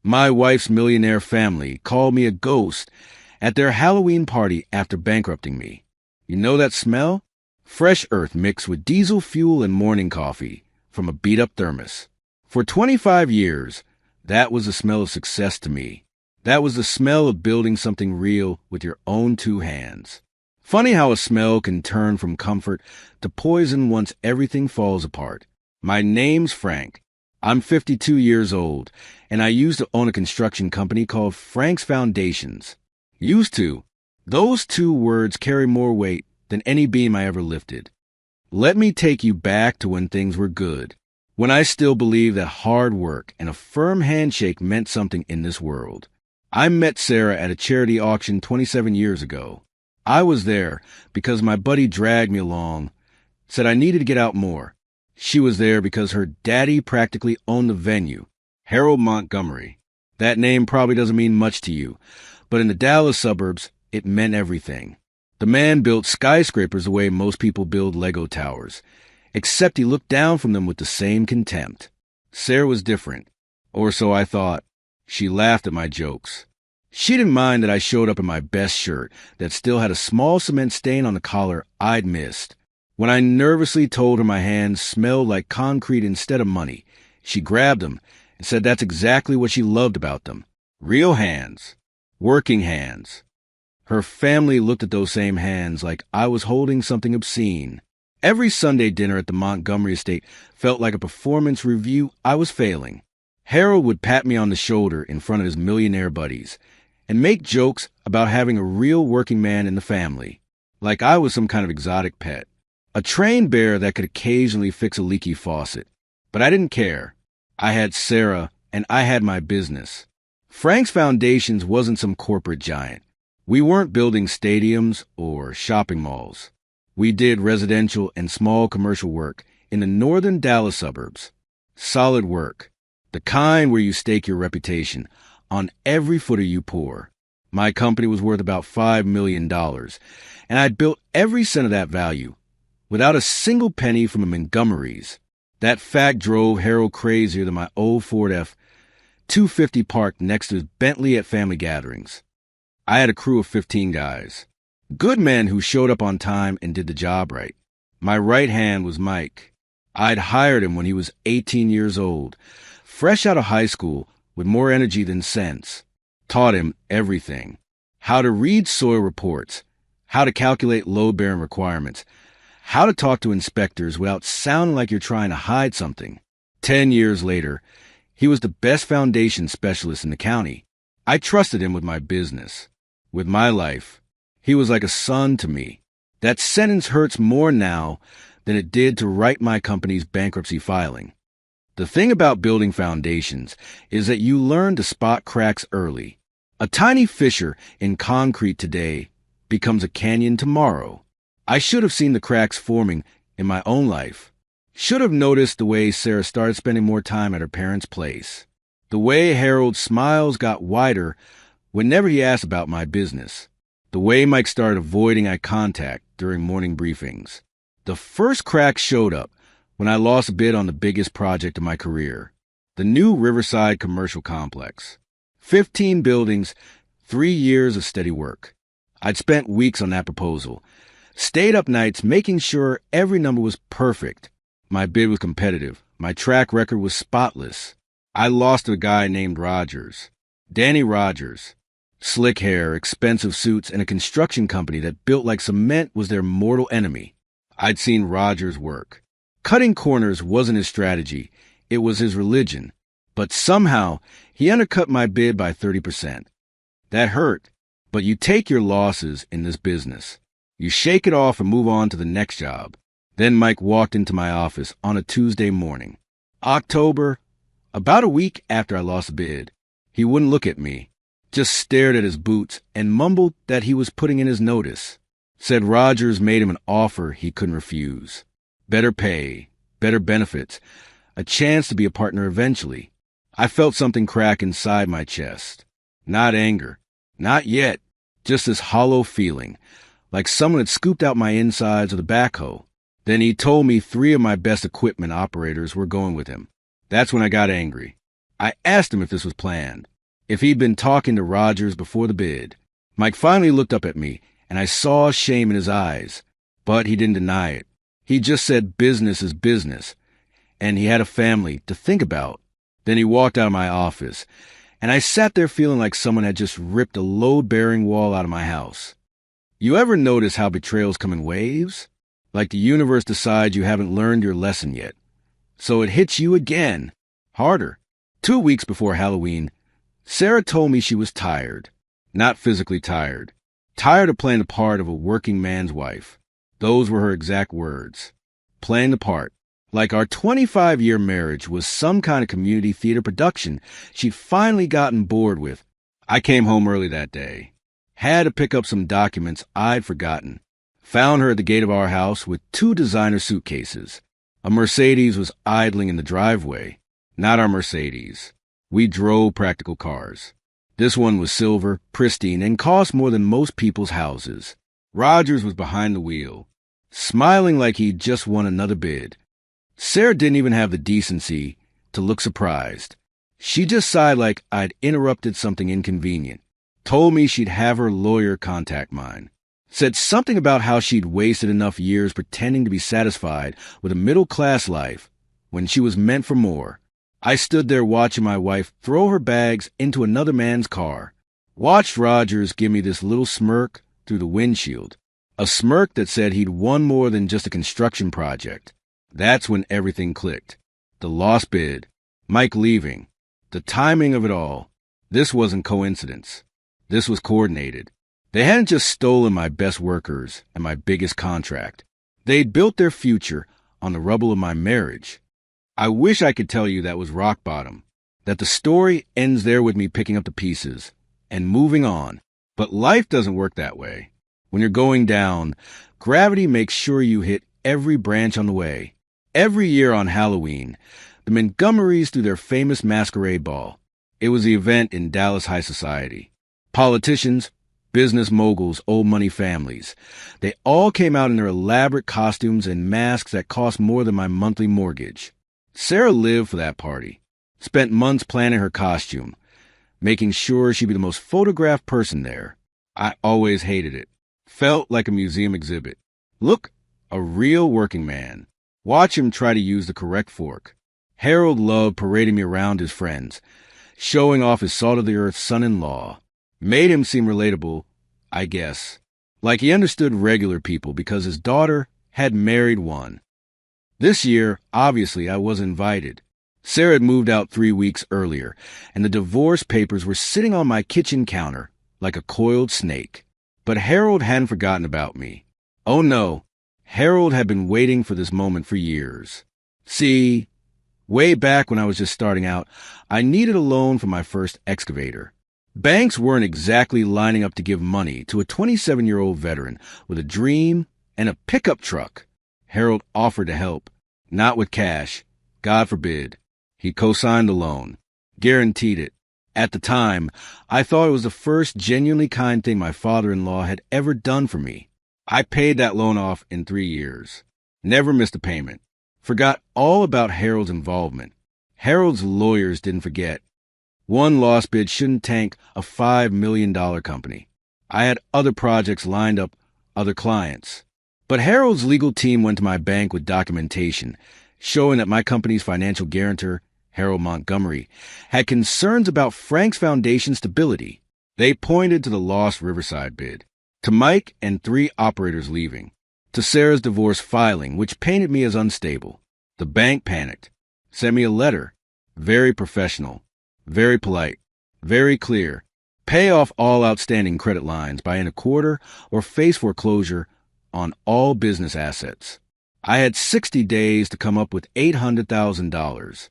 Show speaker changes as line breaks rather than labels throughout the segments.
My wife's millionaire family called me a ghost at their Halloween party after bankrupting me. You know that smell? Fresh earth mixed with diesel fuel and morning coffee from a beat-up thermos. For 25 years, that was the smell of success to me. That was the smell of building something real with your own two hands. Funny how a smell can turn from comfort to poison once everything falls apart. My name's Frank. I'm 52 years old, and I used to own a construction company called Frank's Foundations. Used to. Those two words carry more weight than any beam I ever lifted. Let me take you back to when things were good, when I still believed that hard work and a firm handshake meant something in this world. I met Sarah at a charity auction 27 years ago. I was there because my buddy dragged me along, said I needed to get out more. She was there because her daddy practically owned the venue, Harold Montgomery. That name probably doesn't mean much to you, but in the Dallas suburbs, it meant everything. The man built skyscrapers the way most people build Lego towers, except he looked down from them with the same contempt. Sarah was different, or so I thought. She laughed at my jokes. She didn't mind that I showed up in my best shirt that still had a small cement stain on the collar I'd missed. When I nervously told her my hands smelled like concrete instead of money, she grabbed them and said that's exactly what she loved about them. Real hands. Working hands. Her family looked at those same hands like I was holding something obscene. Every Sunday dinner at the Montgomery estate felt like a performance review I was failing. Harold would pat me on the shoulder in front of his millionaire buddies and make jokes about having a real working man in the family, like I was some kind of exotic pet. A trained bear that could occasionally fix a leaky faucet. But I didn't care. I had Sarah, and I had my business. Frank's Foundations wasn't some corporate giant. We weren't building stadiums or shopping malls. We did residential and small commercial work in the northern Dallas suburbs. Solid work. The kind where you stake your reputation on every footer you pour. My company was worth about $5 million, and I'd built every cent of that value without a single penny from the Montgomerys. That fact drove Harold crazier than my old Ford F-250 parked next to his Bentley at family gatherings. I had a crew of 15 guys. Good men who showed up on time and did the job right. My right hand was Mike. I'd hired him when he was 18 years old, fresh out of high school with more energy than sense. Taught him everything. How to read soil reports, how to calculate load-bearing requirements, how to talk to inspectors without sounding like you're trying to hide something. 10 years later, he was the best foundation specialist in the county. I trusted him with my business, with my life. He was like a son to me. That sentence hurts more now than it did to write my company's bankruptcy filing. The thing about building foundations is that you learn to spot cracks early. A tiny fissure in concrete today becomes a canyon tomorrow. I should have seen the cracks forming in my own life. Should have noticed the way Sarah started spending more time at her parents' place. The way Harold's smiles got wider whenever he asked about my business. The way Mike started avoiding eye contact during morning briefings. The first crack showed up when I lost a bid on the biggest project of my career, the new Riverside Commercial Complex. 15 buildings, 3 years of steady work. I'd spent weeks on that proposal, stayed up nights making sure every number was perfect. My bid was competitive. My track record was spotless. I lost to a guy named Rogers. Danny Rogers. Slick hair, expensive suits, and a construction company that built like cement was their mortal enemy. I'd seen Rogers work. Cutting corners wasn't his strategy. It was his religion. But somehow, he undercut my bid by 30%. That hurt. But you take your losses in this business. You shake it off and move on to the next job. Then Mike walked into my office on a Tuesday morning. October, about a week after I lost the bid. He wouldn't look at me, just stared at his boots and mumbled that he was putting in his notice. Said Rogers made him an offer he couldn't refuse. Better pay, better benefits, a chance to be a partner eventually. I felt something crack inside my chest. Not anger. Not yet. Just this hollow feeling, like someone had scooped out my insides with a backhoe. Then he told me 3 of my best equipment operators were going with him. That's when I got angry. I asked him if this was planned, if he'd been talking to Rogers before the bid. Mike finally looked up at me, and I saw shame in his eyes, but he didn't deny it. He just said business is business, and he had a family to think about. Then he walked out of my office, and I sat there feeling like someone had just ripped a load-bearing wall out of my house. You ever notice how betrayals come in waves? Like the universe decides you haven't learned your lesson yet. So it hits you again, harder. 2 weeks before Halloween, Sarah told me she was tired. Not physically tired. Tired of playing the part of a working man's wife. Those were her exact words. Playing the part. Like our 25-year marriage was some kind of community theater production she'd finally gotten bored with. I came home early that day. Had to pick up some documents I'd forgotten. Found her at the gate of our house with 2 designer suitcases. A Mercedes was idling in the driveway. Not our Mercedes. We drove practical cars. This one was silver, pristine, and cost more than most people's houses. Rogers was behind the wheel, smiling like he'd just won another bid. Sarah didn't even have the decency to look surprised. She just sighed like I'd interrupted something inconvenient. Told me she'd have her lawyer contact mine. Said something about how she'd wasted enough years pretending to be satisfied with a middle-class life when she was meant for more. I stood there watching my wife throw her bags into another man's car. Watched Rogers give me this little smirk through the windshield. A smirk that said he'd won more than just a construction project. That's when everything clicked. The lost bid. Mike leaving. The timing of it all. This wasn't coincidence. This was coordinated. They hadn't just stolen my best workers and my biggest contract. They'd built their future on the rubble of my marriage. I wish I could tell you that was rock bottom, that the story ends there with me picking up the pieces and moving on. But life doesn't work that way. When you're going down, gravity makes sure you hit every branch on the way. Every year on Halloween, the Montgomerys threw their famous masquerade ball. It was the event in Dallas high society. Politicians, business moguls, old money families. They all came out in their elaborate costumes and masks that cost more than my monthly mortgage. Sarah lived for that party. Spent months planning her costume, making sure she'd be the most photographed person there. I always hated it. Felt like a museum exhibit. Look, a real working man. Watch him try to use the correct fork. Harold loved parading me around his friends, showing off his salt-of-the-earth son-in-law. Made him seem relatable, I guess. Like he understood regular people because his daughter had married one. This year, obviously, I was invited. Sarah had moved out 3 weeks earlier, and the divorce papers were sitting on my kitchen counter like a coiled snake. But Harold hadn't forgotten about me. Oh no, Harold had been waiting for this moment for years. See, way back when I was just starting out, I needed a loan for my first excavator. Banks weren't exactly lining up to give money to a 27-year-old veteran with a dream and a pickup truck. Harold offered to help, not with cash. God forbid. He co-signed the loan, guaranteed it. At the time, I thought it was the first genuinely kind thing my father-in-law had ever done for me. I paid that loan off in 3 years. Never missed a payment. Forgot all about Harold's involvement. Harold's lawyers didn't forget. One lost bid shouldn't tank a $5 million company. I had other projects lined up, other clients. But Harold's legal team went to my bank with documentation, showing that my company's financial guarantor, Harold Montgomery, had concerns about Frank's foundation stability. They pointed to the lost Riverside bid, to Mike and 3 operators leaving, to Sarah's divorce filing, which painted me as unstable. The bank panicked, sent me a letter, very professional, very polite, very clear. Pay off all outstanding credit lines by end of quarter or face foreclosure on all business assets. I had 60 days to come up with $800,000.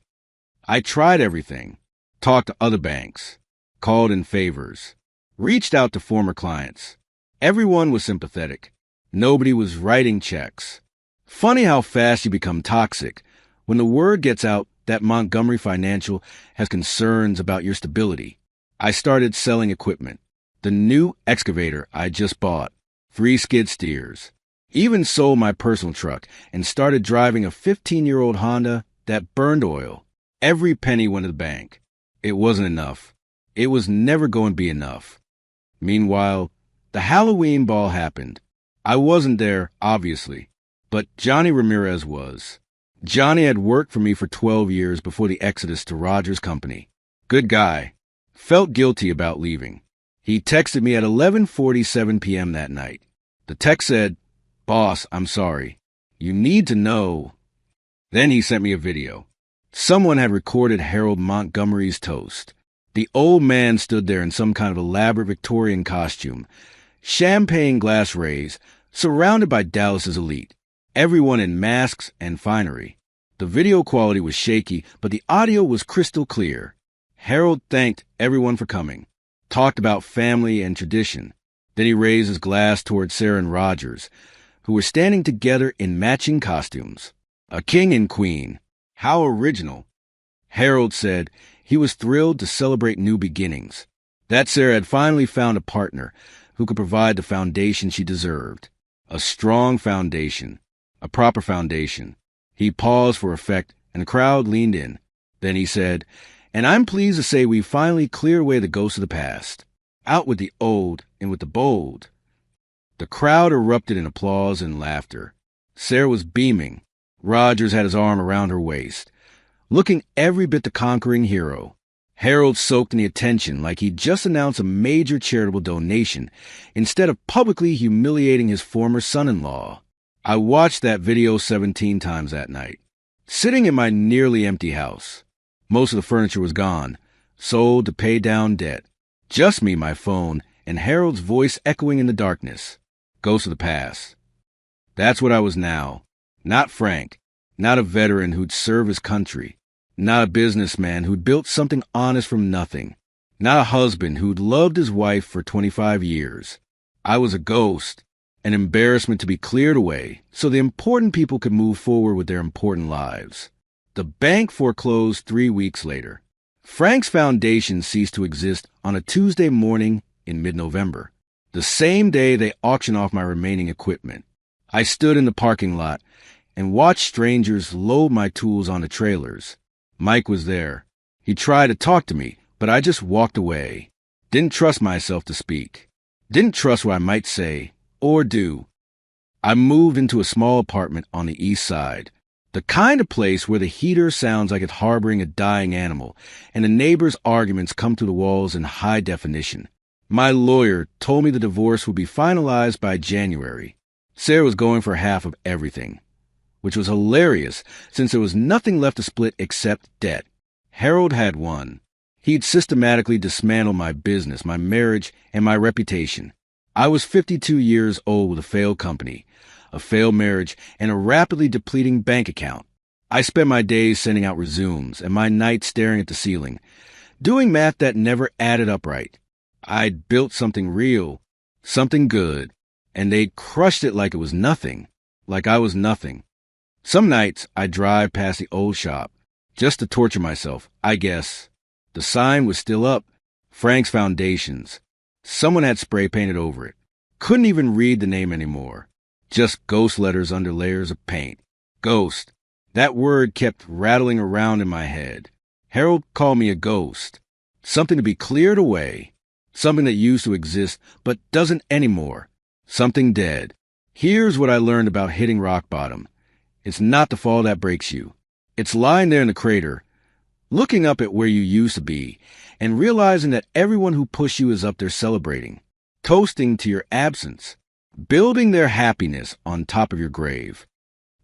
I tried everything, talked to other banks, called in favors, reached out to former clients. Everyone was sympathetic. Nobody was writing checks. Funny how fast you become toxic when the word gets out that Montgomery Financial has concerns about your stability. I started selling equipment. The new excavator I just bought, 3 skid steers. Even sold my personal truck and started driving a 15-year-old Honda that burned oil. Every penny went to the bank. It wasn't enough. It was never going to be enough. Meanwhile, the Halloween ball happened. I wasn't there, obviously, but Johnny Ramirez was. Johnny had worked for me for 12 years before the exodus to Rogers' company. Good guy. Felt guilty about leaving. He texted me at 11:47 p.m. that night. The text said, "Boss, I'm sorry. You need to know." Then he sent me a video. Someone had recorded Harold Montgomery's toast. The old man stood there in some kind of elaborate Victorian costume, champagne glass rays, surrounded by Dallas's elite, everyone in masks and finery. The video quality was shaky, but the audio was crystal clear. Harold thanked everyone for coming, talked about family and tradition. Then he raised his glass toward Sarah and Rogers, who were standing together in matching costumes. A king and queen. How original. Harold said he was thrilled to celebrate new beginnings, that Sarah had finally found a partner who could provide the foundation she deserved. A strong foundation. A proper foundation. He paused for effect, and the crowd leaned in. Then he said, "And I'm pleased to say we finally cleared away the ghosts of the past. Out with the old and with the bold." The crowd erupted in applause and laughter. Sarah was beaming. Rogers had his arm around her waist, looking every bit the conquering hero. Harold soaked in the attention like he'd just announced a major charitable donation instead of publicly humiliating his former son-in-law. I watched that video 17 times that night, sitting in my nearly empty house. Most of the furniture was gone, sold to pay down debt. Just me, my phone, and Harold's voice echoing in the darkness. Ghost of the past. That's what I was now. Not Frank. Not a veteran who'd served his country. Not a businessman who'd built something honest from nothing. Not a husband who'd loved his wife for 25 years. I was a ghost, an embarrassment to be cleared away so the important people could move forward with their important lives. The bank foreclosed 3 weeks later. Frank's foundation ceased to exist on a Tuesday morning in mid-November, the same day they auctioned off my remaining equipment. I stood in the parking lot and watched strangers load my tools onto trailers. Mike was there. He tried to talk to me, but I just walked away. Didn't trust myself to speak. Didn't trust what I might say or do. I moved into a small apartment on the east side, the kind of place where the heater sounds like it's harboring a dying animal, and the neighbors' arguments come through the walls in high definition. My lawyer told me the divorce would be finalized by January. Sarah was going for half of everything, which was hilarious since there was nothing left to split except debt. Harold had won. He'd systematically dismantled my business, my marriage, and my reputation. I was 52 years old with a failed company, a failed marriage, and a rapidly depleting bank account. I spent my days sending out resumes and my nights staring at the ceiling, doing math that never added up right. I'd built something real, something good, and they'd crushed it like it was nothing, like I was nothing. Some nights I'd drive past the old shop, just to torture myself, I guess. The sign was still up, Frank's Foundations. Someone had spray painted over it. Couldn't even read the name anymore. Just ghost letters under layers of paint. Ghost. That word kept rattling around in my head. Harold called me a ghost. Something to be cleared away. Something that used to exist but doesn't anymore. Something dead. Here's what I learned about hitting rock bottom. It's not the fall that breaks you. It's lying there in the crater, looking up at where you used to be, and realizing that everyone who pushed you is up there celebrating, toasting to your absence, building their happiness on top of your grave.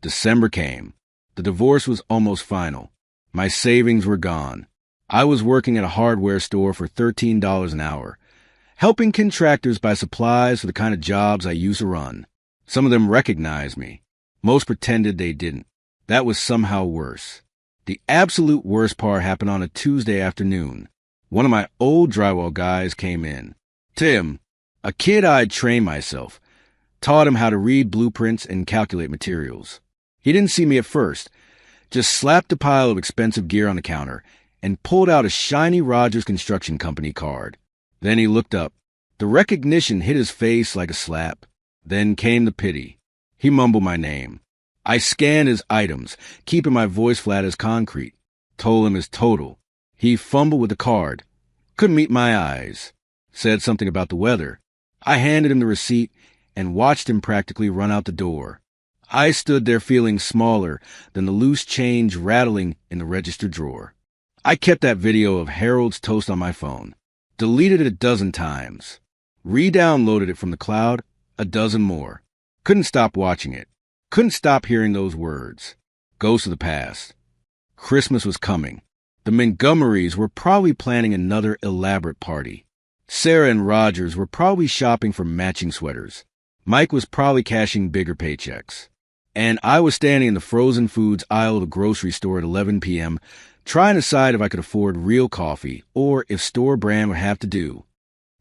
December came. The divorce was almost final. My savings were gone. I was working at a hardware store for $13 an hour, helping contractors buy supplies for the kind of jobs I used to run. Some of them recognized me. Most pretended they didn't. That was somehow worse. The absolute worst part happened on a Tuesday afternoon. One of my old drywall guys came in. Tim, a kid I'd trained myself, taught him how to read blueprints and calculate materials. He didn't see me at first, just slapped a pile of expensive gear on the counter and pulled out a shiny Rogers Construction Company card. Then he looked up. The recognition hit his face like a slap. Then came the pity. He mumbled my name. I scanned his items, keeping my voice flat as concrete. Told him his total. He fumbled with the card. Couldn't meet my eyes. Said something about the weather. I handed him the receipt and watched him practically run out the door. I stood there feeling smaller than the loose change rattling in the register drawer. I kept that video of Harold's toast on my phone. Deleted it 12 times. Re-downloaded it from the cloud 12 more. Couldn't stop watching it. Couldn't stop hearing those words. Ghosts of the past. Christmas was coming. The Montgomerys were probably planning another elaborate party. Sarah and Rogers were probably shopping for matching sweaters. Mike was probably cashing bigger paychecks. And I was standing in the frozen foods aisle of a grocery store at 11 p.m., trying to decide if I could afford real coffee or if store brand would have to do.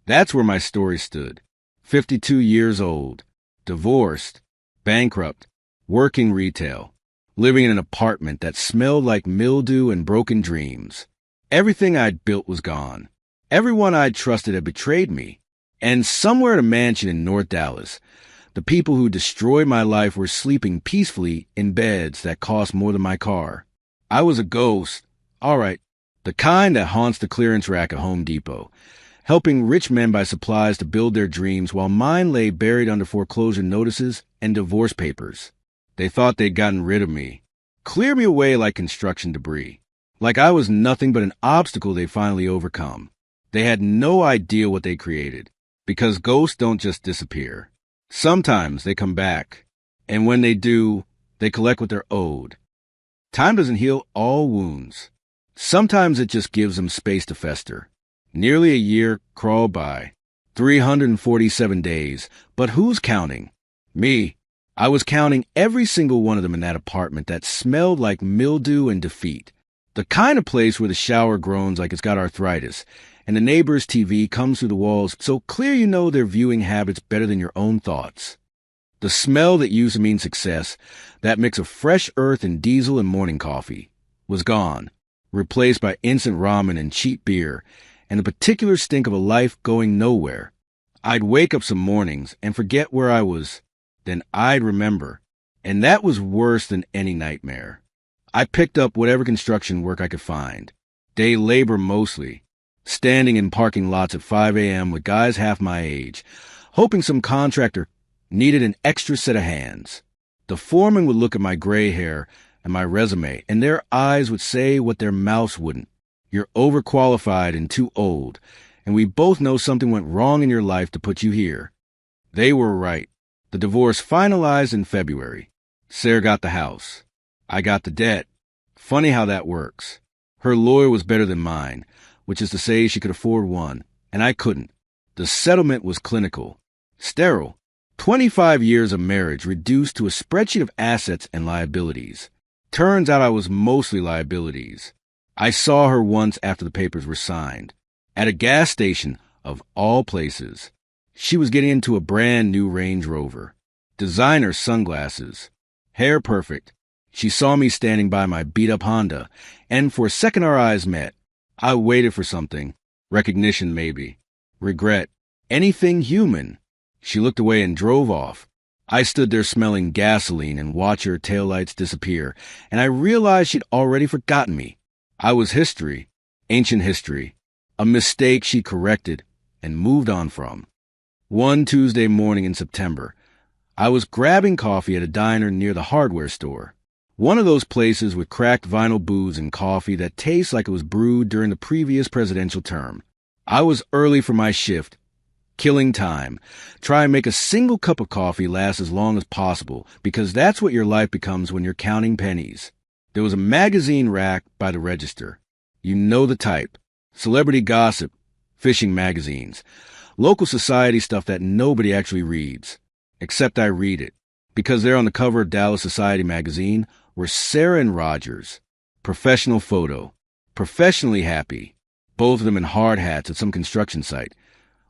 That's where my story stood. 52 years old, divorced, bankrupt, working retail, living in an apartment that smelled like mildew and broken dreams. Everything I'd built was gone. Everyone I'd trusted had betrayed me. And somewhere at a mansion in North Dallas, the people who destroyed my life were sleeping peacefully in beds that cost more than my car. I was a ghost. All right, the kind that haunts the clearance rack at Home Depot, helping rich men buy supplies to build their dreams while mine lay buried under foreclosure notices and divorce papers. They thought they'd gotten rid of me, clear me away like construction debris, like I was nothing but an obstacle they finally overcome. They had no idea what they created, because ghosts don't just disappear. Sometimes they come back, and when they do, they collect what they're owed. Time doesn't heal all wounds. Sometimes it just gives them space to fester. Nearly a year crawled by, 347 days, but who's counting? Me. I was counting every single one of them in that apartment that smelled like mildew and defeat. The kind of place where the shower groans like it's got arthritis, and the neighbor's TV comes through the walls so clear you know their viewing habits better than your own thoughts. The smell that used to mean success, that mix of fresh earth and diesel and morning coffee, was gone, replaced by instant ramen and cheap beer, and the particular stink of a life going nowhere. I'd wake up some mornings and forget where I was. Then I'd remember, and that was worse than any nightmare. I picked up whatever construction work I could find, day labor mostly, standing in parking lots at 5 a.m. with guys half my age, hoping some contractor needed an extra set of hands. The foreman would look at my gray hair and my resume, and their eyes would say what their mouths wouldn't. You're overqualified and too old, and we both know something went wrong in your life to put you here. They were right. The divorce finalized in February. Sarah got the house. I got the debt. Funny how that works. Her lawyer was better than mine, which is to say she could afford one, and I couldn't. The settlement was clinical. Sterile. 25 years of marriage reduced to a spreadsheet of assets and liabilities. Turns out I was mostly liabilities. I saw her once after the papers were signed. At a gas station, of all places. She was getting into a brand new Range Rover. Designer sunglasses. Hair perfect. She saw me standing by my beat-up Honda, and for a second our eyes met. I waited for something. Recognition, maybe. Regret. Anything human. She looked away and drove off. I stood there smelling gasoline and watched her taillights disappear, and I realized she'd already forgotten me. I was history. Ancient history. A mistake she corrected and moved on from. One Tuesday morning in September, I was grabbing coffee at a diner near the hardware store. One of those places with cracked vinyl booths and coffee that tastes like it was brewed during the previous presidential term. I was early for my shift, killing time, trying to make a single cup of coffee last as long as possible, because that's what your life becomes when you're counting pennies. There was a magazine rack by the register. You know the type. Celebrity gossip, fishing magazines, local society stuff that nobody actually reads. Except I read it, because there on the cover of Dallas Society magazine were Sarah and Rogers. Professional photo. Professionally happy. Both of them in hard hats at some construction site,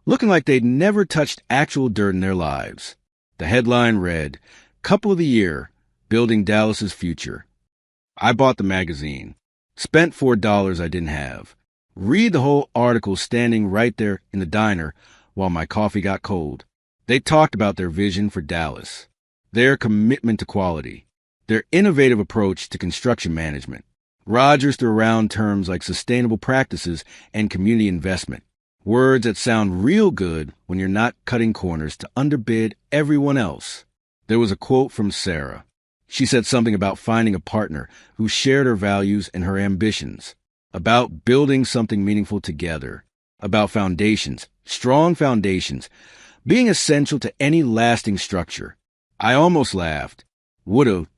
looking like they'd never touched actual dirt in their lives. The headline read, "Couple of the Year, Building Dallas's Future." I bought the magazine. Spent $4 I didn't have. Read the whole article standing right there in the diner while my coffee got cold. They talked about their vision for Dallas, their commitment to quality, their innovative approach to construction management. Rogers threw around terms like sustainable practices and community investment, words that sound real good when you're not cutting corners to underbid everyone else. There was a quote from Sarah. She said something about finding a partner who shared her values and her ambitions, about building something meaningful together, about foundations, strong foundations, being essential to any lasting structure. I almost laughed. Would've,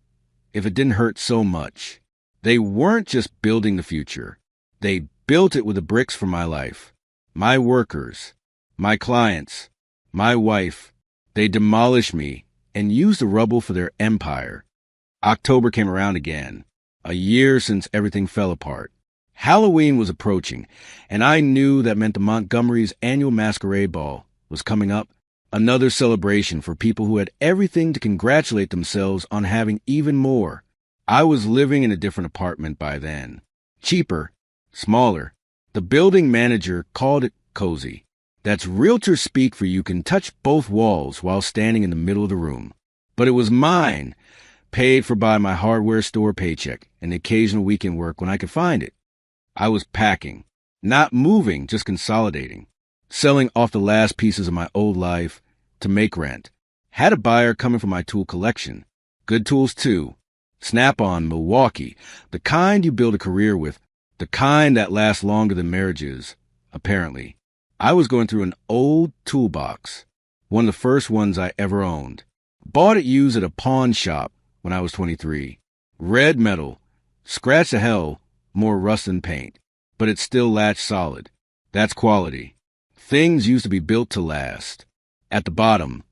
if it didn't hurt so much. They weren't just building the future. They built it with the bricks for my life, my workers, my clients, my wife. They demolished me and used the rubble for their empire. October came around again, a year since everything fell apart. Halloween was approaching, and I knew that meant the Montgomery's annual masquerade ball was coming up, another celebration for people who had everything to congratulate themselves on having even more. I was living in a different apartment by then. Cheaper, smaller. The building manager called it cozy. That's realtor speak for you can touch both walls while standing in the middle of the room. But it was mine, paid for by my hardware store paycheck and the occasional weekend work when I could find it. I was packing, not moving, just consolidating, selling off the last pieces of my old life to make rent. Had a buyer coming for my tool collection. Good tools, too. Snap-on, Milwaukee, the kind you build a career with, the kind that lasts longer than marriages, apparently. I was going through an old toolbox, one of the first ones I ever owned. Bought it used at a pawn shop when I was 23. Red metal, scratch to hell, more rust than paint, but it still latched solid. That's quality. Things used to be built to last. At the bottom,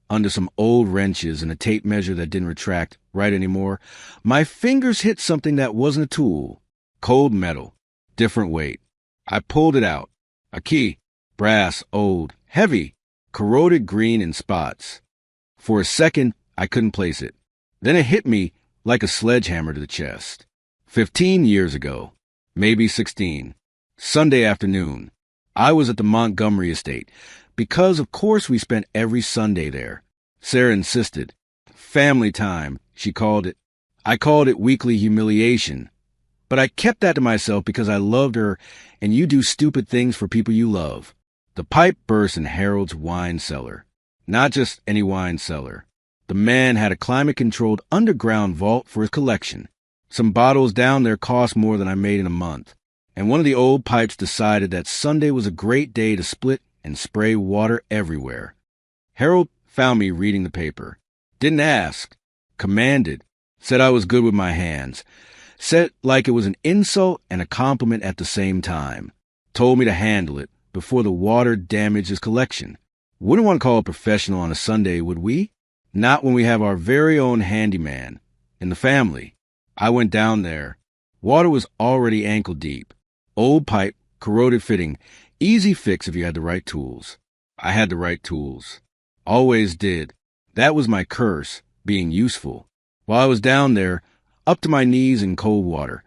under some old wrenches and a tape measure that didn't retract right anymore, my fingers hit something that wasn't a tool. Cold metal, different weight. I pulled it out. A key, brass, old, heavy, corroded green in spots. For a second, I couldn't place it. Then it hit me like a sledgehammer to the chest. 15 years ago, maybe 16, Sunday afternoon, I was at the Montgomery estate, because of course we spent every Sunday there. Sarah insisted. Family time, she called it. I called it weekly humiliation. But I kept that to myself because I loved her, and you do stupid things for people you love. The pipe burst in Harold's wine cellar. Not just any wine cellar. The man had a climate-controlled underground vault for his collection. Some bottles down there cost more than I made in a month. And one of the old pipes decided that Sunday was a great day to split and spray water everywhere. Harold found me reading the paper. Didn't ask. Commanded. Said I was good with my hands. Said like it was an insult and a compliment at the same time. Told me to handle it before the water damaged his collection. Wouldn't want to call a professional on a Sunday, would we? Not when we have our very own handyman in the family. I went down there. Water was already ankle deep. Old pipe, corroded fitting, easy fix if you had the right tools. I had the right tools. Always did. That was my curse, being useful. While I was down there, up to my knees in cold water,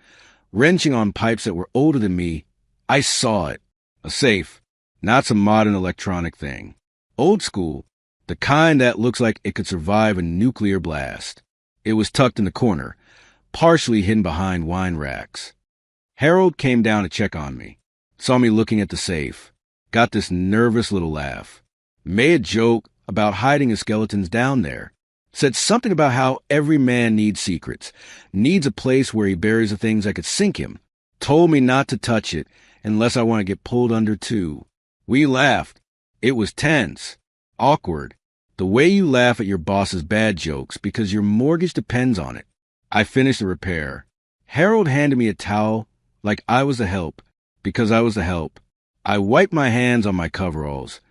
wrenching on pipes that were older than me, I saw it. A safe, not some modern electronic thing. Old school, the kind that looks like it could survive a nuclear blast. It was tucked in the corner, partially hidden behind wine racks. Harold came down to check on me, saw me looking at the safe, got this nervous little laugh, made a joke about hiding his skeletons down there, said something about how every man needs secrets, needs a place where he buries the things that could sink him, told me not to touch it unless I want to get pulled under too. We laughed. It was tense, awkward, the way you laugh at your boss's bad jokes because your mortgage depends on it. I finished the repair. Harold handed me a towel like I was the help, because I was the help. I wiped my hands on my coveralls,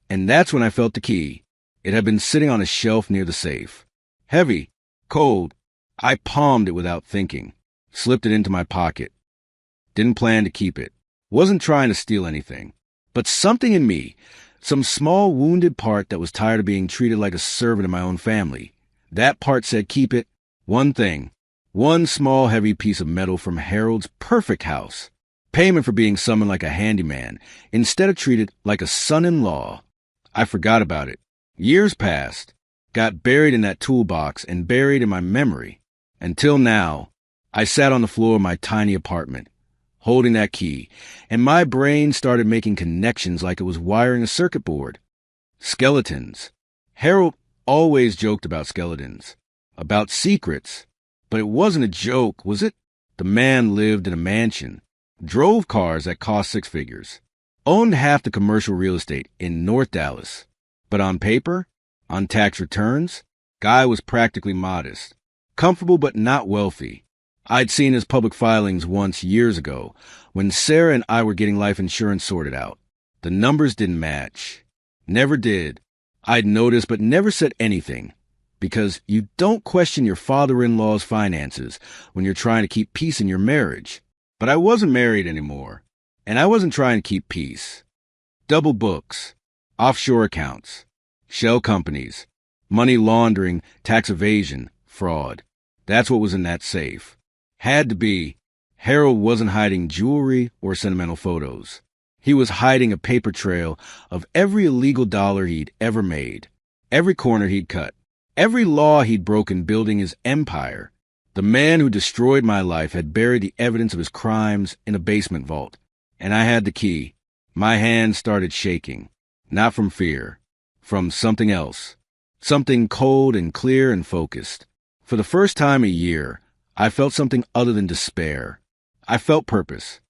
and that's when I felt the key. It had been sitting on a shelf near the safe. Heavy, cold. I palmed it without thinking, slipped it into my pocket. Didn't plan to keep it. Wasn't trying to steal anything. But something in me, some small wounded part that was tired of being treated like a servant in my own family, that part said keep it. One thing. One small heavy piece of metal from Harold's perfect house. Payment for being summoned like a handyman, instead of treated like a son-in-law. I forgot about it. Years passed. Got buried in that toolbox and buried in my memory. Until now, I sat on the floor of my tiny apartment, holding that key, and my brain started making connections like it was wiring a circuit board. Skeletons. Harold always joked about skeletons, about secrets, but it wasn't a joke, was it? The man lived in a mansion, drove cars that cost six figures, owned half the commercial real estate in North Dallas. But on paper, on tax returns, guy was practically modest, comfortable but not wealthy. I'd seen his public filings once years ago when Sarah and I were getting life insurance sorted out. The numbers didn't match. Never did. I'd noticed but never said anything, because you don't question your father-in-law's finances when you're trying to keep peace in your marriage. But I wasn't married anymore, and I wasn't trying to keep peace. Double books, offshore accounts, shell companies, money laundering, tax evasion, fraud. That's what was in that safe. Had to be. Harold wasn't hiding jewelry or sentimental photos. He was hiding a paper trail of every illegal dollar he'd ever made, every corner he'd cut, every law he'd broken building his empire. The man who destroyed my life had buried the evidence of his crimes in a basement vault, and I had the key. My hands started shaking, not from fear, from something else, something cold and clear and focused. For the first time in a year, I felt something other than despair. I felt purpose.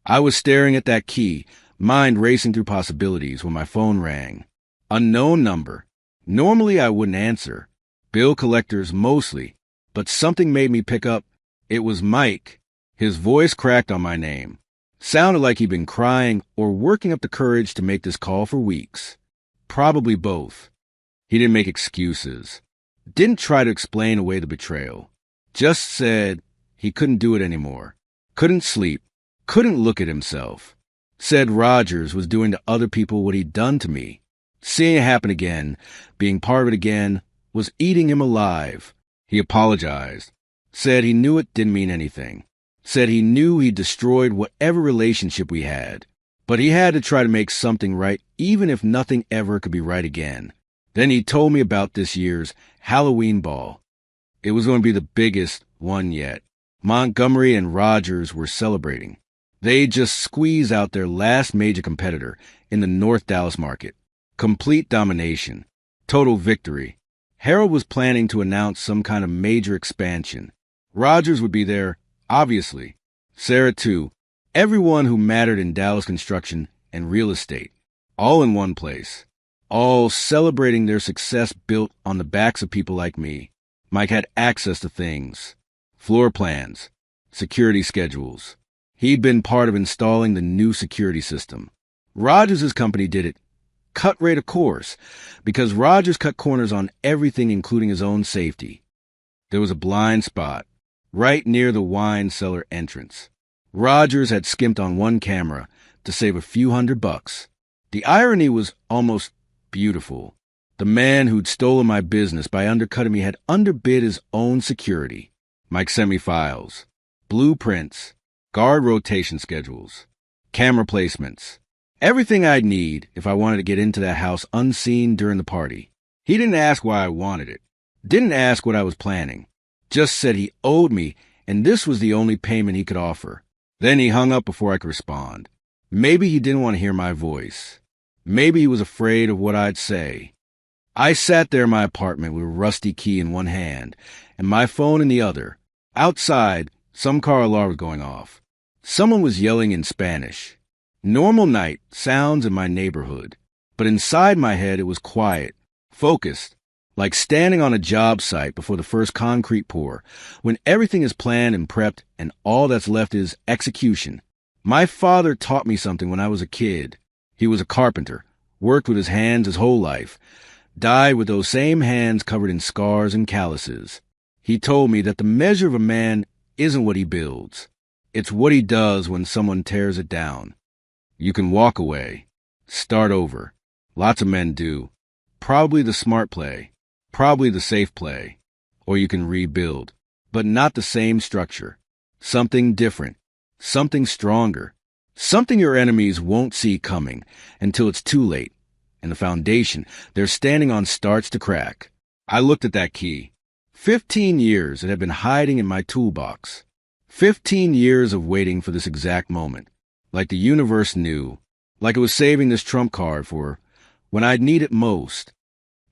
I was staring at that key, mind racing through possibilities, when my phone rang. Unknown number. Normally I wouldn't answer. Bill collectors mostly. But something made me pick up. It was Mike. His voice cracked on my name. Sounded like he'd been crying or working up the courage to make this call for weeks. Probably both. He didn't make excuses. Didn't try to explain away the betrayal. Just said he couldn't do it anymore. Couldn't sleep. Couldn't look at himself. Said Rogers was doing to other people what he'd done to me. Seeing it happen again, being part of it again, was eating him alive. He apologized. Said he knew it didn't mean anything. Said he knew he'd destroyed whatever relationship we had. But he had to try to make something right, even if nothing ever could be right again. Then he told me about this year's Halloween ball. It was going to be the biggest one yet. Montgomery and Rogers were celebrating. They just squeezed out their last major competitor in the North Dallas market. Complete domination. Total victory. Harold was planning to announce some kind of major expansion. Rogers would be there, obviously. Sarah, too. Everyone who mattered in Dallas construction and real estate. All in one place. All celebrating their success built on the backs of people like me. Mike had access to things. Floor plans. Security schedules. He'd been part of installing the new security system. Rogers' company did it. Cut rate, of course, because Rogers cut corners on everything, including his own safety. There was a blind spot, right near the wine cellar entrance. Rogers had skimped on one camera to save a few $100. The irony was almost beautiful. The man who'd stolen my business by undercutting me had underbid his own security. Mike sent me files, blueprints, guard rotation schedules, camera placements, everything I'd need if I wanted to get into that house unseen during the party. He didn't ask why I wanted it, didn't ask what I was planning, just said he owed me and this was the only payment he could offer. Then he hung up before I could respond. Maybe he didn't want to hear my voice. Maybe he was afraid of what I'd say. I sat there in my apartment with a rusty key in one hand and my phone in the other. Outside, some car alarm was going off. Someone was yelling in Spanish. Normal night, sounds in my neighborhood. But inside my head it was quiet, focused, like standing on a job site before the first concrete pour, when everything is planned and prepped and all that's left is execution. My father taught me something when I was a kid. He was a carpenter, worked with his hands his whole life, died with those same hands covered in scars and calluses. He told me that the measure of a man isn't what he builds. It's what he does when someone tears it down. You can walk away, start over. Lots of men do. Probably the smart play, probably the safe play. Or you can rebuild, but not the same structure. Something different, something stronger, something your enemies won't see coming until it's too late. And the foundation they're standing on starts to crack. I looked at that key. 15 years it had been hiding in my toolbox. 15 years of waiting for this exact moment. Like the universe knew. Like it was saving this trump card for when I'd need it most.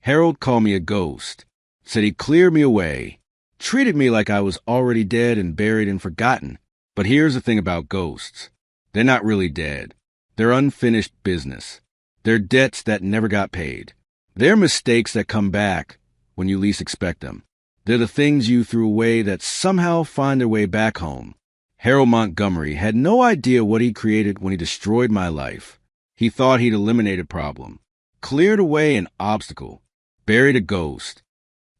Harold called me a ghost. Said he cleared me away. Treated me like I was already dead and buried and forgotten. But here's the thing about ghosts. They're not really dead. They're unfinished business. They're debts that never got paid. They're mistakes that come back when you least expect them. They're the things you threw away that somehow find their way back home. Harold Montgomery had no idea what he created when he destroyed my life. He thought he'd eliminated a problem, cleared away an obstacle, buried a ghost.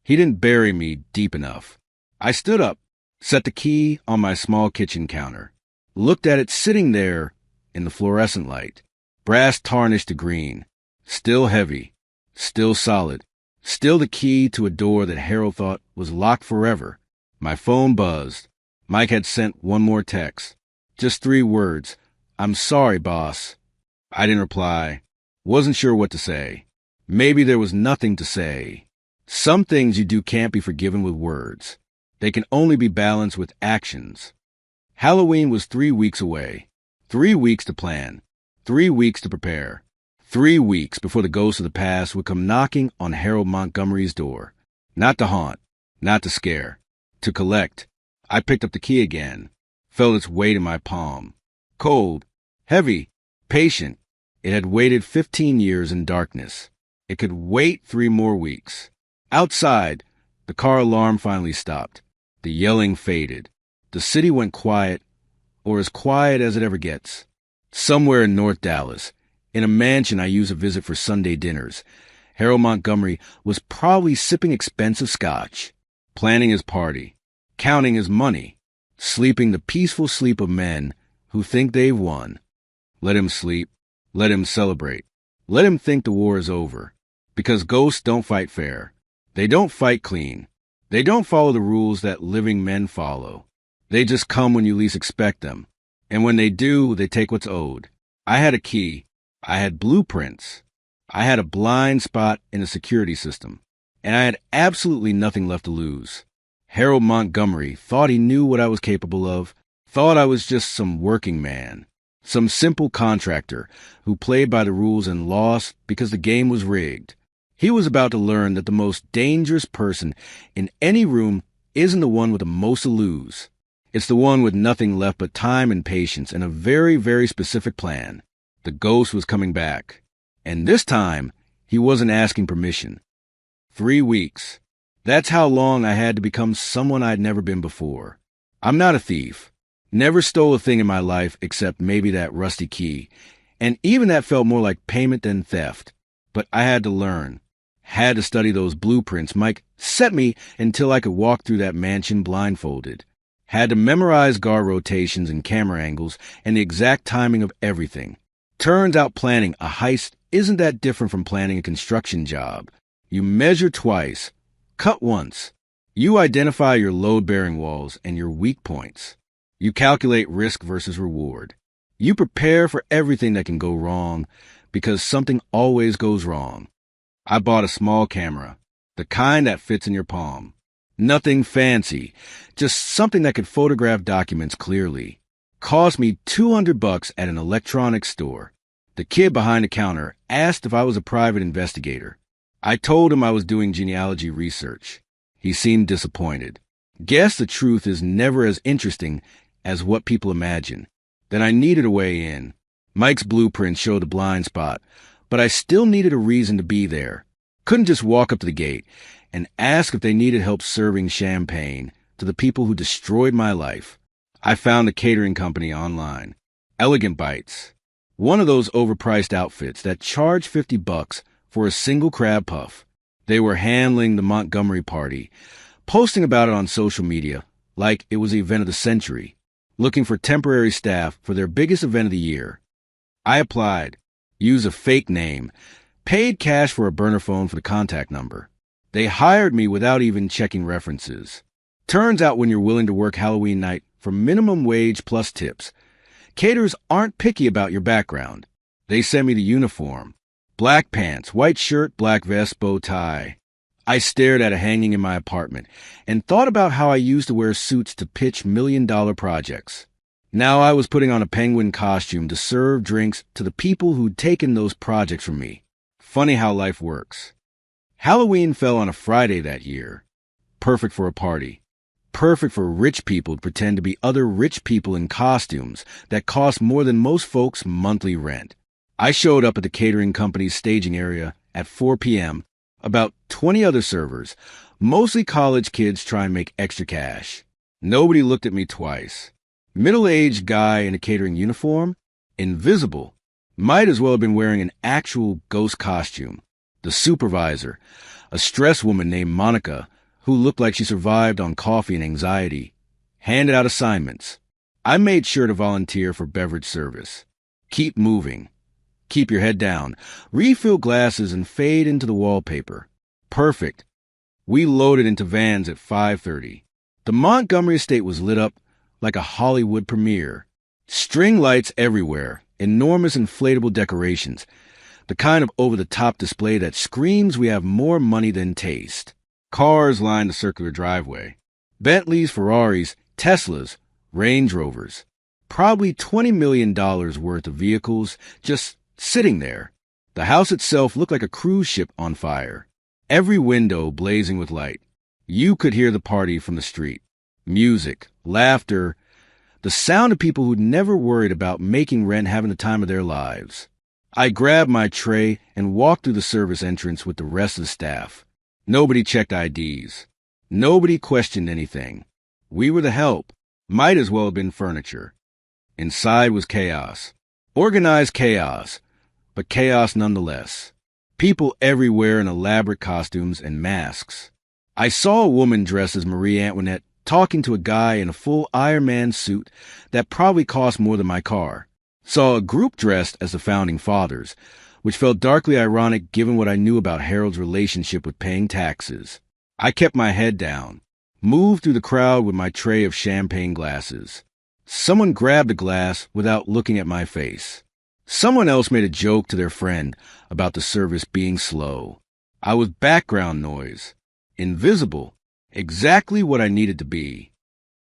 He didn't bury me deep enough. I stood up, set the key on my small kitchen counter, looked at it sitting there in the fluorescent light, brass tarnished to green, still heavy, still solid, still the key to a door that Harold thought was locked forever. My phone buzzed. Mike had sent one more text. Just 3 words. "I'm sorry, boss." I didn't reply. Wasn't sure what to say. Maybe there was nothing to say. Some things you do can't be forgiven with words. They can only be balanced with actions. Halloween was 3 weeks away. 3 weeks to plan. 3 weeks to prepare. 3 weeks before the ghost of the past would come knocking on Harold Montgomery's door. Not to haunt, not to scare, to collect. I picked up the key again, felt its weight in my palm. Cold, heavy, patient. It had waited 15 years in darkness. It could wait 3 more weeks. Outside, the car alarm finally stopped. The yelling faded. The city went quiet, or as quiet as it ever gets. Somewhere in North Dallas, in a mansion I use to visit for Sunday dinners, Harold Montgomery was probably sipping expensive scotch, planning his party, counting his money, sleeping the peaceful sleep of men who think they've won. Let him sleep. Let him celebrate. Let him think the war is over. Because ghosts don't fight fair. They don't fight clean. They don't follow the rules that living men follow. They just come when you least expect them. And when they do, they take what's owed. I had a key. I had blueprints. I had a blind spot in the security system. And I had absolutely nothing left to lose. Harold Montgomery thought he knew what I was capable of, thought I was just some working man, some simple contractor who played by the rules and lost because the game was rigged. He was about to learn that the most dangerous person in any room isn't the one with the most to lose. It's the one with nothing left but time and patience and a very, very specific plan. The ghost was coming back. And this time, he wasn't asking permission. 3 weeks. That's how long I had to become someone I'd never been before. I'm not a thief. Never stole a thing in my life except maybe that rusty key. And even that felt more like payment than theft. But I had to learn. Had to study those blueprints Mike set me until I could walk through that mansion blindfolded. Had to memorize guard rotations and camera angles and the exact timing of everything. Turns out planning a heist isn't that different from planning a construction job. You measure twice. Cut once. You identify your load-bearing walls and your weak points. You calculate risk versus reward. You prepare for everything that can go wrong because something always goes wrong. I bought a small camera, the kind that fits in your palm. Nothing fancy, just something that could photograph documents clearly. Cost me $200 at an electronics store. The kid behind the counter asked if I was a private investigator. I told him I was doing genealogy research. He seemed disappointed. Guess the truth is never as interesting as what people imagine. Then I needed a way in. Mike's blueprint showed the blind spot, but I still needed a reason to be there. Couldn't just walk up to the gate and ask if they needed help serving champagne to the people who destroyed my life. I found a catering company online. Elegant Bites. One of those overpriced outfits that charge $50 for a single crab puff. They were handling the Montgomery party, posting about it on social media like it was the event of the century, looking for temporary staff for their biggest event of the year. I applied, used a fake name, paid cash for a burner phone for the contact number. They hired me without even checking references. Turns out when you're willing to work Halloween night for minimum wage plus tips, caterers aren't picky about your background. They sent me the uniform. Black pants, white shirt, black vest, bow tie. I stared at a hanging in my apartment and thought about how I used to wear suits to pitch million-dollar projects. Now I was putting on a penguin costume to serve drinks to the people who'd taken those projects from me. Funny how life works. Halloween fell on a Friday that year. Perfect for a party. Perfect for rich people to pretend to be other rich people in costumes that cost more than most folks' monthly rent. I showed up at the catering company's staging area at 4 p.m., about 20 other servers, mostly college kids trying to make extra cash. Nobody looked at me twice. Middle-aged guy in a catering uniform? Invisible. Might as well have been wearing an actual ghost costume. The supervisor, a stressed woman named Monica, who looked like she survived on coffee and anxiety, handed out assignments. I made sure to volunteer for beverage service. Keep moving. Keep your head down. Refill glasses and fade into the wallpaper. Perfect. We loaded into vans at 5:30. The Montgomery estate was lit up like a Hollywood premiere. String lights everywhere, enormous inflatable decorations, the kind of over-the-top display that screams we have more money than taste. Cars lined the circular driveway. Bentleys, Ferraris, Teslas, Range Rovers. Probably $20 million worth of vehicles just sitting there. The house itself looked like a cruise ship on fire. Every window blazing with light. You could hear the party from the street. Music, laughter, the sound of people who'd never worried about making rent having the time of their lives. I grabbed my tray and walked through the service entrance with the rest of the staff. Nobody checked IDs. Nobody questioned anything. We were the help. Might as well have been furniture. Inside was chaos. Organized chaos, but chaos nonetheless. People everywhere in elaborate costumes and masks. I saw a woman dressed as Marie Antoinette talking to a guy in a full Iron Man suit that probably cost more than my car. Saw a group dressed as the Founding Fathers, which felt darkly ironic given what I knew about Harold's relationship with paying taxes. I kept my head down, moved through the crowd with my tray of champagne glasses. Someone grabbed a glass without looking at my face. Someone else made a joke to their friend about the service being slow. I was background noise. Invisible. Exactly what I needed to be.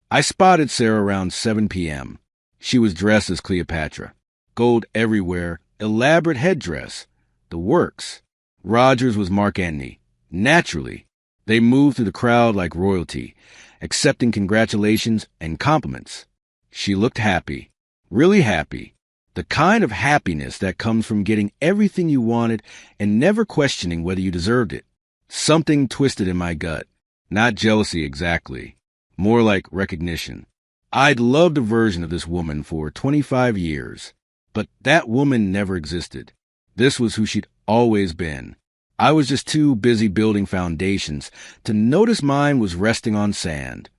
I spotted Sarah around 7 p.m. She was dressed as Cleopatra. Gold everywhere, elaborate headdress. The works. Rogers was Mark Antony. Naturally. They moved through the crowd like royalty, accepting congratulations and compliments. She looked happy. Really happy. The kind of happiness that comes from getting everything you wanted and never questioning whether you deserved it. Something twisted in my gut. Not jealousy exactly. More like recognition. I'd loved a version of this woman for 25 years. But that woman never existed. This was who she'd always been. I was just too busy building foundations to notice mine was resting on sand.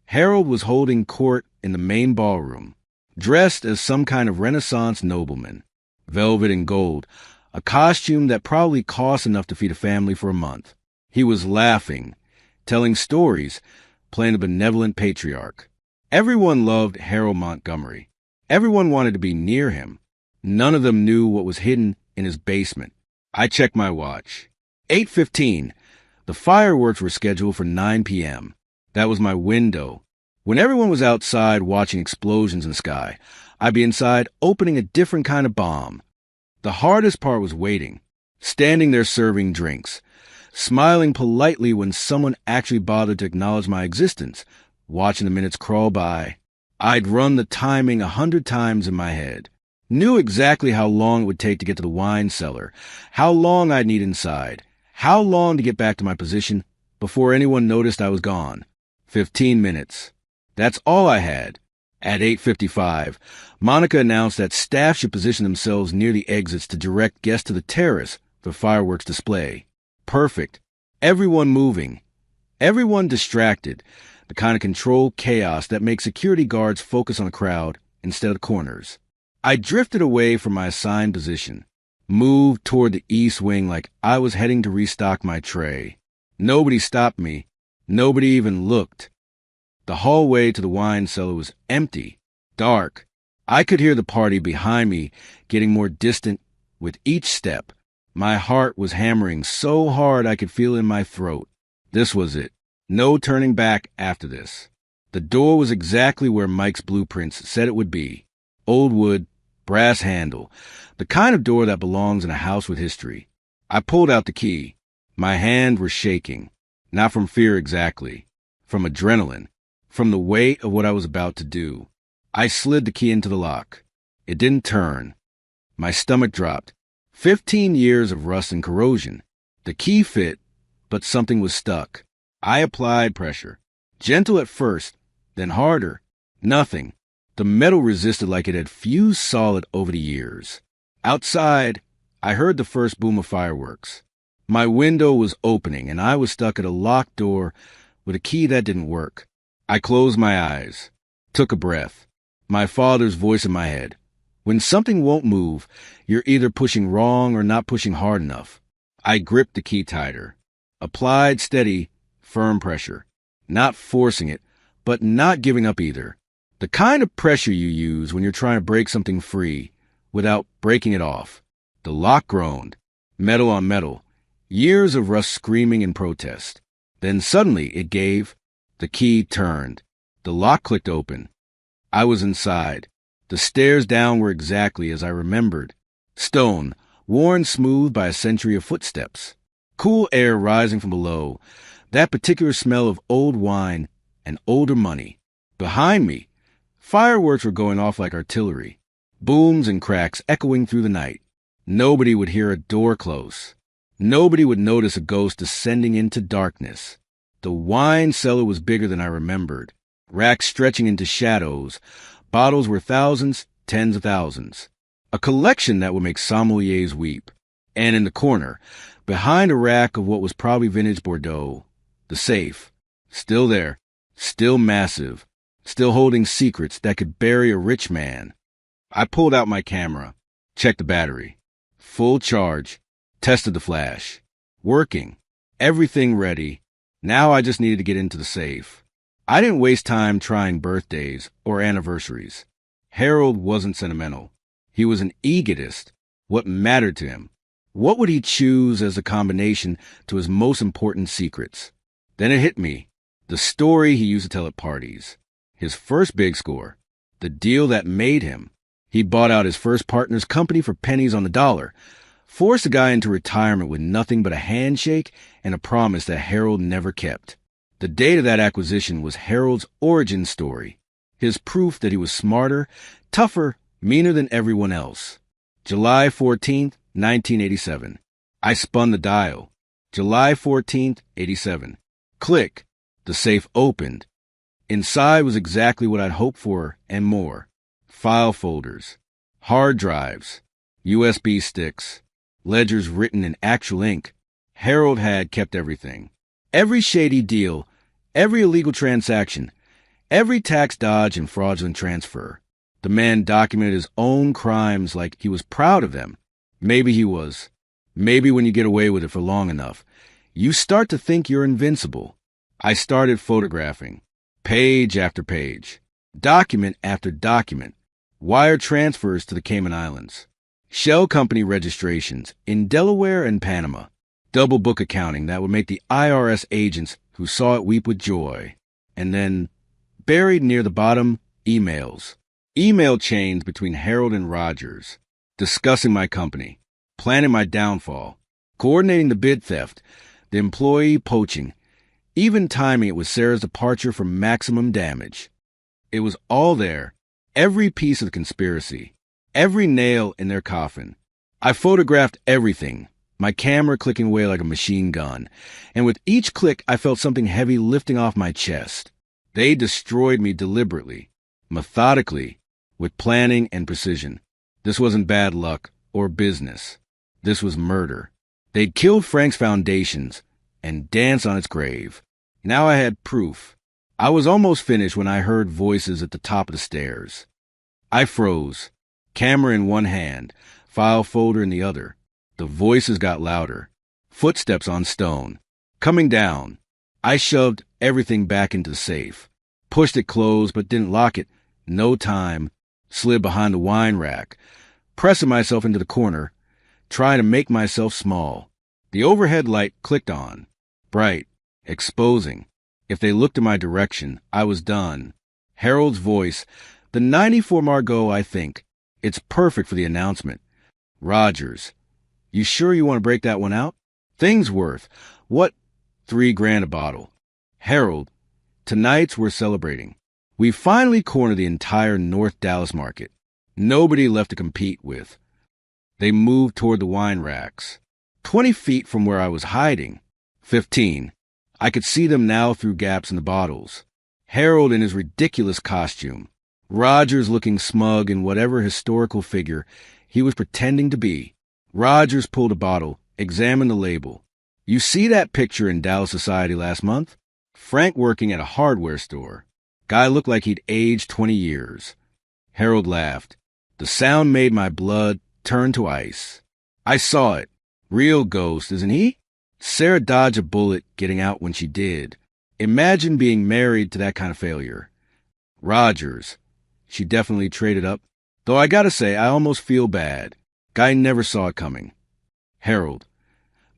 Harold was holding court in the main ballroom, dressed as some kind of Renaissance nobleman. Velvet and gold, a costume that probably cost enough to feed a family for a month. He was laughing, telling stories, playing a benevolent patriarch. Everyone loved Harold Montgomery. Everyone wanted to be near him. None of them knew what was hidden in his basement. I checked my watch. 8:15. The fireworks were scheduled for 9 p.m. That was my window. When everyone was outside watching explosions in the sky, I'd be inside opening a different kind of bomb. The hardest part was waiting, standing there serving drinks, smiling politely when someone actually bothered to acknowledge my existence, watching the minutes crawl by. I'd run the timing 100 times in my head. Knew exactly how long it would take to get to the wine cellar, how long I'd need inside, how long to get back to my position before anyone noticed I was gone. 15 minutes. That's all I had. At 8:55, Monica announced that staff should position themselves near the exits to direct guests to the terrace for fireworks display. Perfect. Everyone moving. Everyone distracted. The kind of controlled chaos that makes security guards focus on a crowd instead of corners. I drifted away from my assigned position, moved toward the east wing like I was heading to restock my tray. Nobody stopped me. Nobody even looked. The hallway to the wine cellar was empty, dark. I could hear the party behind me getting more distant with each step. My heart was hammering so hard I could feel it in my throat. This was it. No turning back after this. The door was exactly where Mike's blueprints said it would be. Old wood, brass handle, the kind of door that belongs in a house with history. I pulled out the key. My hand was shaking. Not from fear exactly. From adrenaline. From the weight of what I was about to do. I slid the key into the lock. It didn't turn. My stomach dropped. 15 years of rust and corrosion. The key fit, but something was stuck. I applied pressure. Gentle at first, then harder. Nothing. The metal resisted like it had fused solid over the years. Outside, I heard the first boom of fireworks. My window was opening, and I was stuck at a locked door with a key that didn't work. I closed my eyes, took a breath. My father's voice in my head. When something won't move, you're either pushing wrong or not pushing hard enough. I gripped the key tighter. Applied steady, firm pressure. Not forcing it, but not giving up either. The kind of pressure you use when you're trying to break something free without breaking it off. The lock groaned. Metal on metal. Years of rust screaming in protest. Then suddenly it gave. The key turned. The lock clicked open. I was inside. The stairs down were exactly as I remembered. Stone, worn smooth by a century of footsteps. Cool air rising from below. That particular smell of old wine and older money. Behind me, fireworks were going off like artillery. Booms and cracks echoing through the night. Nobody would hear a door close. Nobody would notice a ghost descending into darkness. The wine cellar was bigger than I remembered. Racks stretching into shadows. Bottles were thousands, tens of thousands. A collection that would make sommeliers weep. And in the corner, behind a rack of what was probably vintage Bordeaux, the safe. Still there, still massive, still holding secrets that could bury a rich man. I pulled out my camera, checked the battery. Full charge, tested the flash. Working, everything ready. Now I just needed to get into the safe. I didn't waste time trying birthdays or anniversaries. Harold wasn't sentimental. He was an egotist. What mattered to him? What would he choose as a combination to his most important secrets? Then it hit me. The story he used to tell at parties. His first big score. The deal that made him. He bought out his first partner's company for pennies on the dollar. Forced a guy into retirement with nothing but a handshake and a promise that Harold never kept. The date of that acquisition was Harold's origin story. His proof that he was smarter, tougher, meaner than everyone else. July 14th, 1987. I spun the dial. July 14th, 87. Click. The safe opened. Inside was exactly what I'd hoped for and more. File folders. Hard drives. USB sticks. Ledgers written in actual ink. Harold had kept everything. Every shady deal. Every illegal transaction. Every tax dodge and fraudulent transfer. The man documented his own crimes like he was proud of them. Maybe he was. Maybe when you get away with it for long enough, you start to think you're invincible. I started photographing. Page after page. Document after document. Wire transfers to the Cayman Islands. Shell company registrations in Delaware and Panama. Double book accounting that would make the IRS agents who saw it weep with joy. And then, buried near the bottom, emails. Email chains between Harold and Rogers, discussing my company, planning my downfall, coordinating the bid theft, the employee poaching, even timing it with Sarah's departure for maximum damage. It was all there, every piece of the conspiracy, every nail in their coffin. I photographed everything, my camera clicking away like a machine gun, and with each click I felt something heavy lifting off my chest. They destroyed me deliberately, methodically, with planning and precision. This wasn't bad luck or business. This was murder. They'd killed Frank's foundations and danced on its grave. Now I had proof. I was almost finished when I heard voices at the top of the stairs. I froze, camera in one hand, file folder in the other. The voices got louder. Footsteps on stone. Coming down. I shoved everything back into the safe. Pushed it closed but didn't lock it. No time. Slid behind the wine rack. Pressing myself into the corner. trying to make myself small. The overhead light clicked on, bright, exposing. If they looked in my direction, I was done. Harold's voice, the 94 Margot, I think. It's perfect for the announcement. Rogers, you sure you want to break that one out? Thing's worth, what, $3,000 a bottle. Harold, tonight's we're celebrating. We finally cornered the entire North Dallas market. Nobody left to compete with. They moved toward the wine racks. 20 feet from where I was hiding. 15. I could see them now through gaps in the bottles. Harold in his ridiculous costume. Rogers looking smug in whatever historical figure he was pretending to be. Rogers pulled a bottle, examined the label. You see that picture in Dallas Society last month? Frank working at a hardware store. Guy looked like he'd aged 20 years. Harold laughed. The sound made my blood turn to ice. I saw it. Real ghost, isn't he? Sarah dodged a bullet getting out when she did. Imagine being married to that kind of failure. Rogers. She definitely traded up. Though I gotta say, I almost feel bad. Guy never saw it coming. Harold.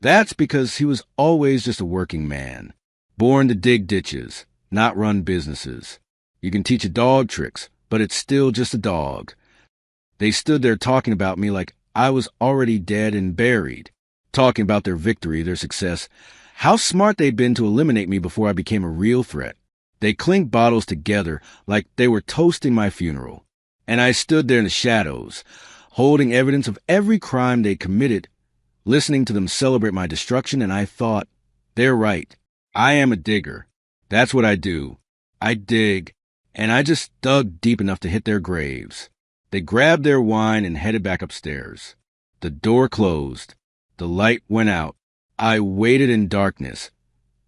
That's because he was always just a working man. Born to dig ditches, not run businesses. You can teach a dog tricks, but it's still just a dog. They stood there talking about me like I was already dead and buried. Talking about their victory, their success, how smart they'd been to eliminate me before I became a real threat. They clinked bottles together like they were toasting my funeral. And I stood there in the shadows, holding evidence of every crime they'd committed, listening to them celebrate my destruction, and I thought, they're right. I am a digger. That's what I do. I dig, and I just dug deep enough to hit their graves. They grabbed their wine and headed back upstairs. The door closed. The light went out. I waited in darkness,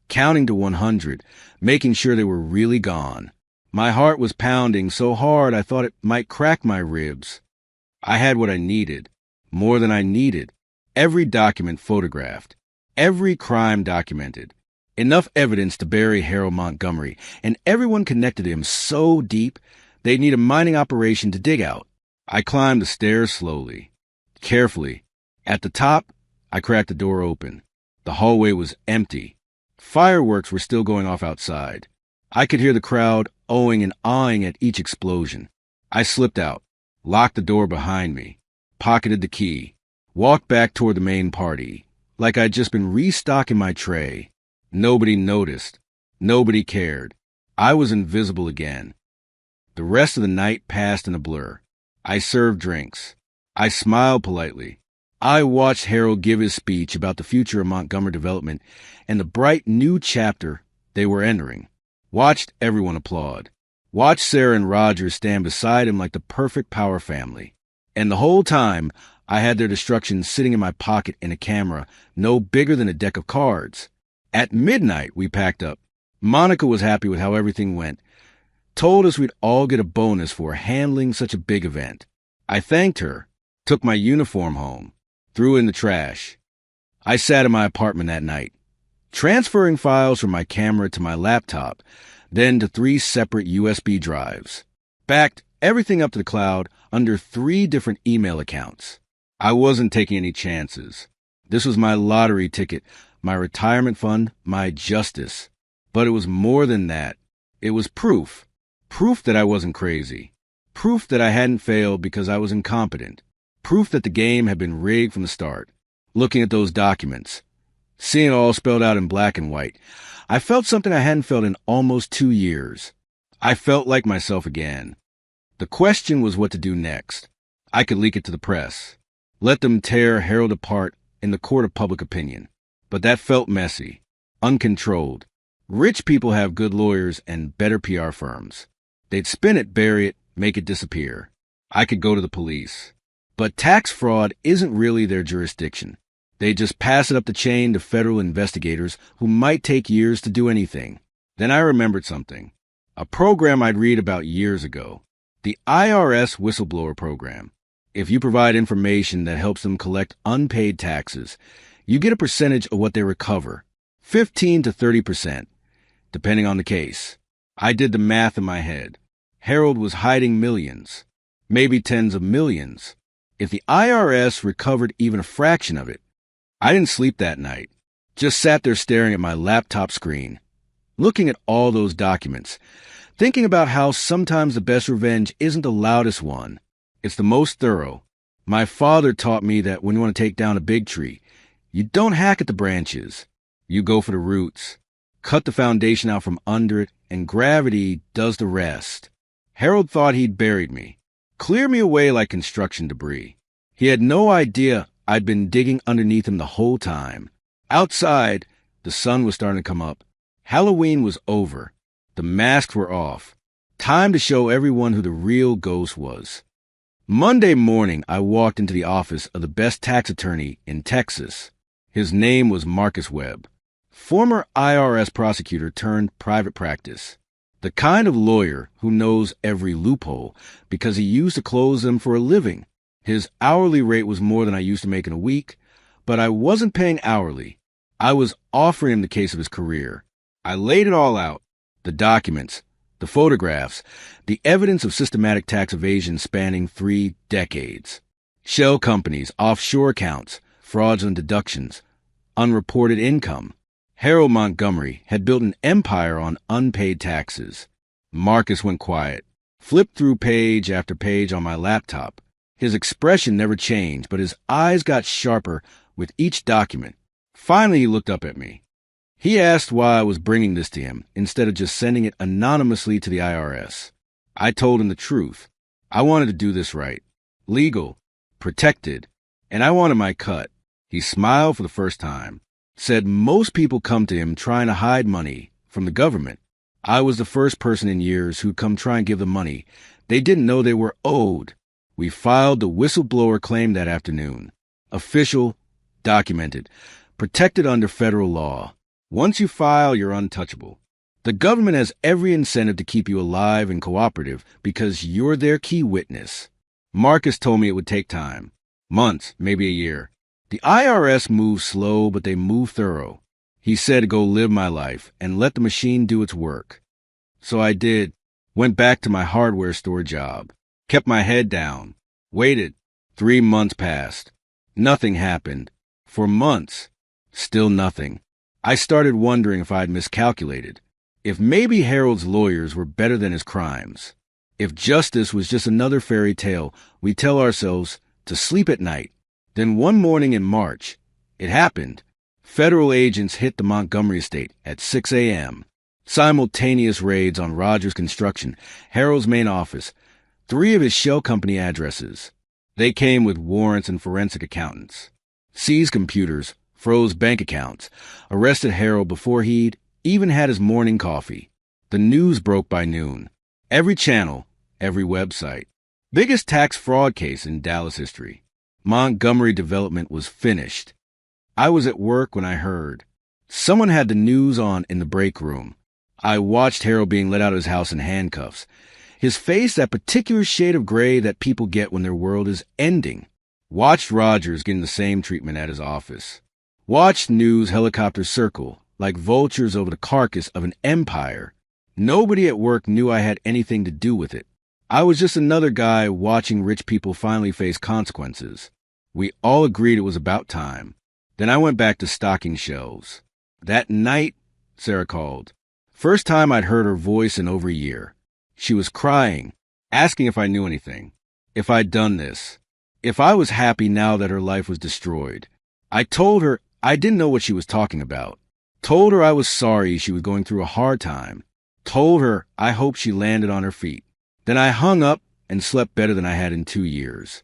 counting to 100, making sure they were really gone. My heart was pounding so hard I thought it might crack my ribs. I had what I needed, more than I needed. Every document photographed, every crime documented. Enough evidence to bury Harold Montgomery, and everyone connected to him so deep they'd need a mining operation to dig out. I climbed the stairs slowly, carefully. At the top, I cracked the door open. The hallway was empty. Fireworks were still going off outside. I could hear the crowd ohing and awing at each explosion. I slipped out, locked the door behind me, pocketed the key, walked back toward the main party, like I'd just been restocking my tray. Nobody noticed. Nobody cared. I was invisible again. The rest of the night passed in a blur. I served drinks. I smiled politely. I watched Harold give his speech about the future of Montgomery development and the bright new chapter they were entering. Watched everyone applaud. Watched Sarah and Rogers stand beside him like the perfect power family. And the whole time, I had their destruction sitting in my pocket in a camera no bigger than a deck of cards. At midnight, we packed up. Monica was happy with how everything went. Told us we'd all get a bonus for handling such a big event. I thanked her, took my uniform home, threw it in the trash. I sat in my apartment that night, transferring files from my camera to my laptop, then to 3 separate USB drives. Backed everything up to the cloud under 3 different email accounts. I wasn't taking any chances. This was my lottery ticket, my retirement fund, my justice. But it was more than that. It was proof. Proof that I wasn't crazy. Proof that I hadn't failed because I was incompetent. Proof that the game had been rigged from the start. Looking at those documents, seeing it all spelled out in black and white, I felt something I hadn't felt in almost 2 years. I felt like myself again. The question was what to do next. I could leak it to the press. Let them tear Harold apart in the court of public opinion. But that felt messy, uncontrolled. Rich people have good lawyers and better PR firms. They'd spin it, bury it, make it disappear. I could go to the police. But tax fraud isn't really their jurisdiction. They just pass it up the chain to federal investigators who might take years to do anything. Then I remembered something. A program I'd read about years ago. The IRS whistleblower program. If you provide information that helps them collect unpaid taxes, you get a percentage of what they recover, 15 to 30%, depending on the case. I did the math in my head. Harold was hiding millions, maybe tens of millions. If the IRS recovered even a fraction of it, I didn't sleep that night. Just sat there staring at my laptop screen, looking at all those documents, thinking about how sometimes the best revenge isn't the loudest one. It's the most thorough. My father taught me that when you want to take down a big tree, you don't hack at the branches. You go for the roots. Cut the foundation out from under it, and gravity does the rest. Harold thought he'd buried me, clear me away like construction debris. He had no idea I'd been digging underneath him the whole time. Outside, the sun was starting to come up. Halloween was over. The masks were off. Time to show everyone who the real ghost was. Monday morning, I walked into the office of the best tax attorney in Texas. His name was Marcus Webb, former IRS prosecutor turned private practice. The kind of lawyer who knows every loophole because he used to close them for a living. His hourly rate was more than I used to make in a week, but I wasn't paying hourly. I was offering him the case of his career. I laid it all out. The documents, the photographs, the evidence of systematic tax evasion spanning 3 decades. Shell companies, offshore accounts, fraudulent deductions, unreported income. Harold Montgomery had built an empire on unpaid taxes. Marcus went quiet, flipped through page after page on my laptop. His expression never changed, but his eyes got sharper with each document. Finally, he looked up at me. He asked why I was bringing this to him instead of just sending it anonymously to the IRS. I told him the truth. I wanted to do this right. Legal, protected, and I wanted my cut. He smiled for the first time. Said most people come to him trying to hide money from the government. I was the first person in years who'd come try and give them money they didn't know they were owed. We filed the whistleblower claim that afternoon. Official, documented, protected under federal law. Once you file, you're untouchable. The government has every incentive to keep you alive and cooperative because you're their key witness. Marcus told me it would take time. Months, maybe a year. The IRS moves slow, but they move thorough. He said to go live my life and let the machine do its work. So I did. Went back to my hardware store job. Kept my head down. Waited. 3 months passed. Nothing happened. For months. Still nothing. I started wondering if I'd miscalculated. If maybe Harold's lawyers were better than his crimes. If justice was just another fairy tale we tell ourselves to sleep at night. Then one morning in March, it happened. Federal agents hit the Montgomery estate at 6 a.m. Simultaneous raids on Rogers Construction, Harold's main office, 3 of his shell company addresses. They came with warrants and forensic accountants. Seized computers, froze bank accounts, arrested Harold before he'd even had his morning coffee. The news broke by noon. Every channel, every website. Biggest tax fraud case in Dallas history. Montgomery development was finished. I was at work when I heard. Someone had the news on in the break room. I watched Harold being let out of his house in handcuffs. His face that particular shade of gray that people get when their world is ending. Watched Rogers getting the same treatment at his office. Watched news helicopters circle like vultures over the carcass of an empire. Nobody at work knew I had anything to do with it. I was just another guy watching rich people finally face consequences. We all agreed it was about time. Then I went back to stocking shelves. That night, Sarah called. First time I'd heard her voice in over a year. She was crying, asking if I knew anything, if I'd done this, if I was happy now that her life was destroyed. I told her I didn't know what she was talking about. Told her I was sorry she was going through a hard time. Told her I hoped she landed on her feet. Then I hung up and slept better than I had in 2 years.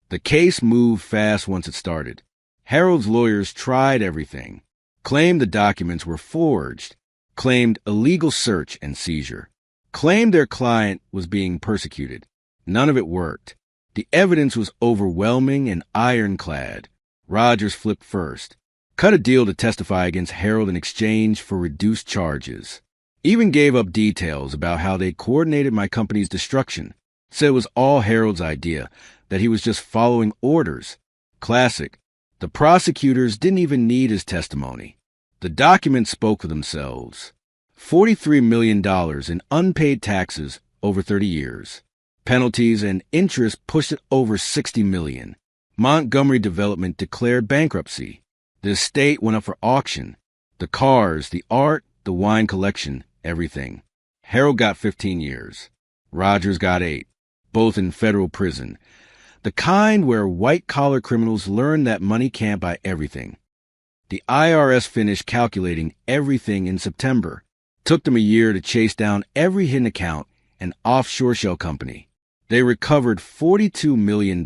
The case moved fast once it started. Harold's lawyers tried everything, claimed the documents were forged, claimed illegal search and seizure, claimed their client was being persecuted. None of it worked. The evidence was overwhelming and ironclad. Rogers flipped first, cut a deal to testify against Harold in exchange for reduced charges. Even gave up details about how they coordinated my company's destruction. Said it was all Harold's idea, that he was just following orders. Classic. The prosecutors didn't even need his testimony. The documents spoke for themselves. $43 million in unpaid taxes over 30 years. Penalties and interest pushed it over $60 million. Montgomery Development declared bankruptcy. The estate went up for auction. The cars, the art, the wine collection, everything. Harold got 15 years. Rogers got 8, both in federal prison. The kind where white-collar criminals learn that money can't buy everything. The IRS finished calculating everything in September. Took them a year to chase down every hidden account and offshore shell company. They recovered $42 million.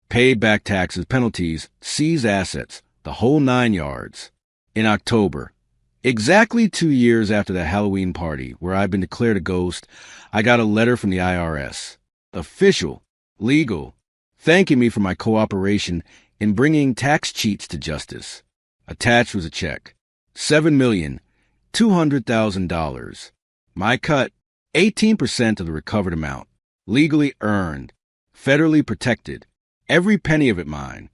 Paid back taxes, penalties, seized assets, the whole 9 yards. In October, exactly 2 years after the Halloween party where I'd been declared a ghost, I got a letter from the IRS. Official, legal, thanking me for my cooperation in bringing tax cheats to justice. Attached was a check. $7,200,000. My cut, 18% of the recovered amount. Legally earned. Federally protected. Every penny of it mine.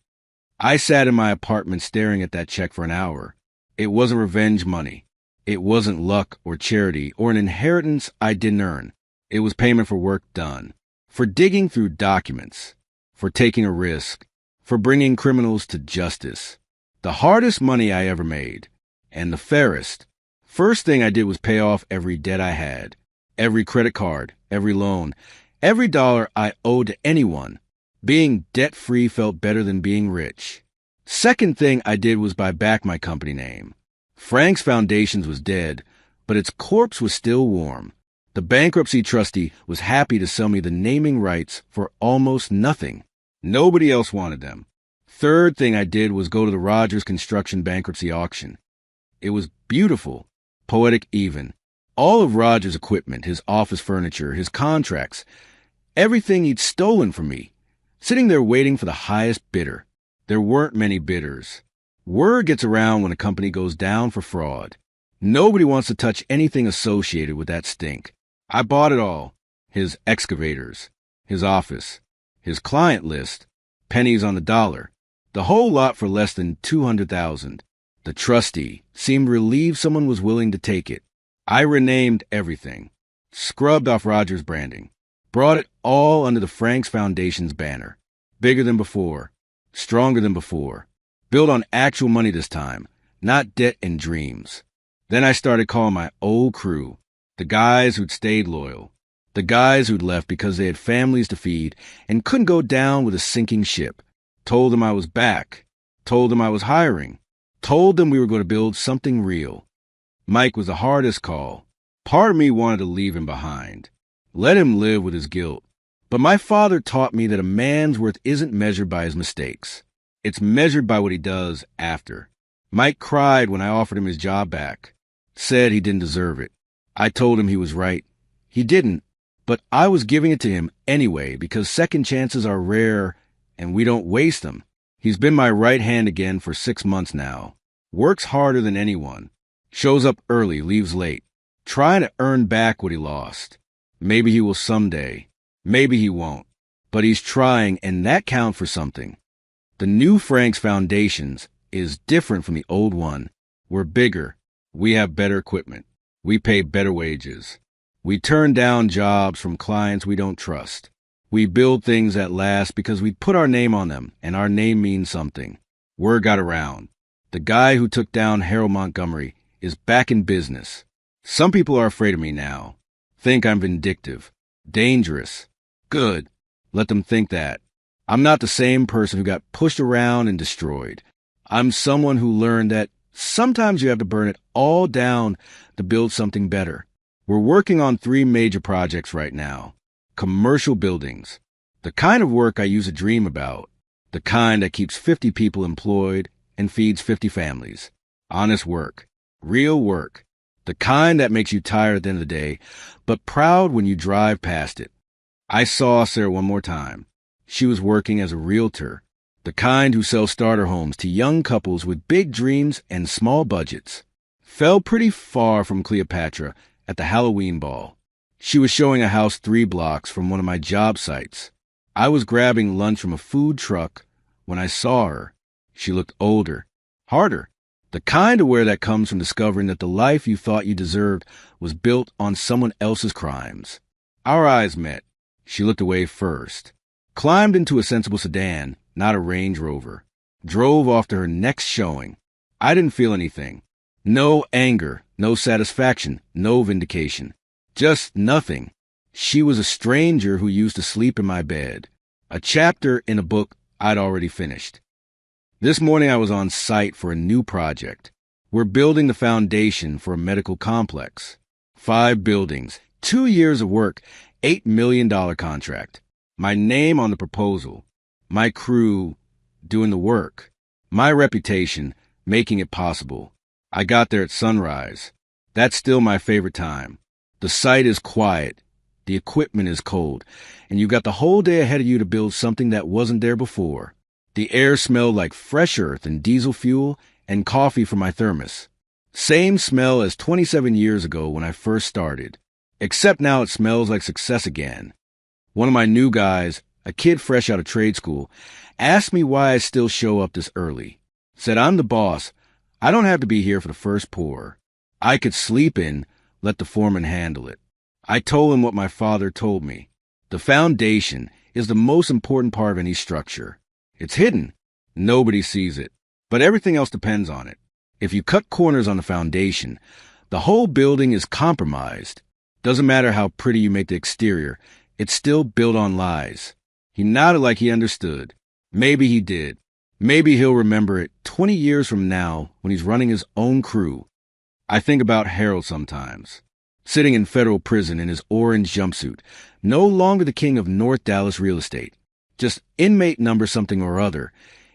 I sat in my apartment staring at that check for an hour. It wasn't revenge money. It wasn't luck or charity or an inheritance I didn't earn. It was payment for work done. For digging through documents. For taking a risk. For bringing criminals to justice. The hardest money I ever made. And the fairest. First thing I did was pay off every debt I had. Every credit card. Every loan. Every dollar I owed to anyone. Being debt-free felt better than being rich. Second thing I did was buy back my company name. Frank's Foundations was dead, but its corpse was still warm. The bankruptcy trustee was happy to sell me the naming rights for almost nothing. Nobody else wanted them. Third thing I did was go to the Rogers Construction bankruptcy auction. It was beautiful, poetic even. All of Rogers' equipment, his office furniture, his contracts, everything he'd stolen from me. Sitting there waiting for the highest bidder. There weren't many bidders. Word gets around when a company goes down for fraud. Nobody wants to touch anything associated with that stink. I bought it all. His excavators, his office, his client list, pennies on the dollar. The whole lot for less than $200,000. The trustee seemed relieved someone was willing to take it. I renamed everything. Scrubbed off Rogers' branding. Brought it all under the Frank's Foundation's banner. Bigger than before. Stronger than before. Built on actual money this time, not debt and dreams. Then I started calling my old crew, the guys who'd stayed loyal, the guys who'd left because they had families to feed and couldn't go down with a sinking ship. Told them I was back. Told them I was hiring. Told them we were going to build something real. Mike was the hardest call. Part of me wanted to leave him behind. Let him live with his guilt. But my father taught me that a man's worth isn't measured by his mistakes. It's measured by what he does after. Mike cried when I offered him his job back. Said he didn't deserve it. I told him he was right. He didn't, but I was giving it to him anyway because second chances are rare and we don't waste them. He's been my right hand again for 6 months now. Works harder than anyone. Shows up early, leaves late. Trying to earn back what he lost. Maybe he will someday. Maybe he won't. But he's trying, and that counts for something. The new Frank's Foundations is different from the old one. We're bigger. We have better equipment. We pay better wages. We turn down jobs from clients we don't trust. We build things that last because we put our name on them, and our name means something. Word got around. The guy who took down Harold Montgomery is back in business. Some people are afraid of me now. Think I'm vindictive. Dangerous. Good. Let them think that. I'm not the same person who got pushed around and destroyed. I'm someone who learned that sometimes you have to burn it all down to build something better. We're working on 3 major projects right now. Commercial buildings. The kind of work I used to dream about. The kind that keeps 50 people employed and feeds 50 families. Honest work. Real work. The kind that makes you tired at the end of the day, but proud when you drive past it. I saw Sarah one more time. She was working as a realtor. The kind who sells starter homes to young couples with big dreams and small budgets. Fell pretty far from Cleopatra at the Halloween ball. She was showing a house 3 blocks from one of my job sites. I was grabbing lunch from a food truck when I saw her. She looked older, harder. The kind of wear that comes from discovering that the life you thought you deserved was built on someone else's crimes. Our eyes met. She looked away first, climbed into a sensible sedan, not a Range Rover, drove off to her next showing. I didn't feel anything. No anger, no satisfaction, no vindication. Just nothing. She was a stranger who used to sleep in my bed. A chapter in a book I'd already finished. This morning I was on site for a new project. We're building the foundation for a medical complex. 5 buildings, 2 years of work, $8 million contract. My name on the proposal. My crew doing the work. My reputation making it possible. I got there at sunrise. That's still my favorite time. The site is quiet. The equipment is cold. And you've got the whole day ahead of you to build something that wasn't there before. The air smelled like fresh earth and diesel fuel and coffee from my thermos. Same smell as 27 years ago when I first started. Except now it smells like success again. One of my new guys, a kid fresh out of trade school, asked me why I still show up this early. Said, I'm the boss. I don't have to be here for the first pour. I could sleep in, let the foreman handle it. I told him what my father told me. The foundation is the most important part of any structure. It's hidden. Nobody sees it. But everything else depends on it. If you cut corners on the foundation, the whole building is compromised. Doesn't matter how pretty you make the exterior, it's still built on lies. He nodded like he understood. Maybe he did. Maybe he'll remember it 20 years from now when he's running his own crew. I think about Harold sometimes, sitting in federal prison in his orange jumpsuit, no longer the king of North Dallas real estate, just inmate number something or other,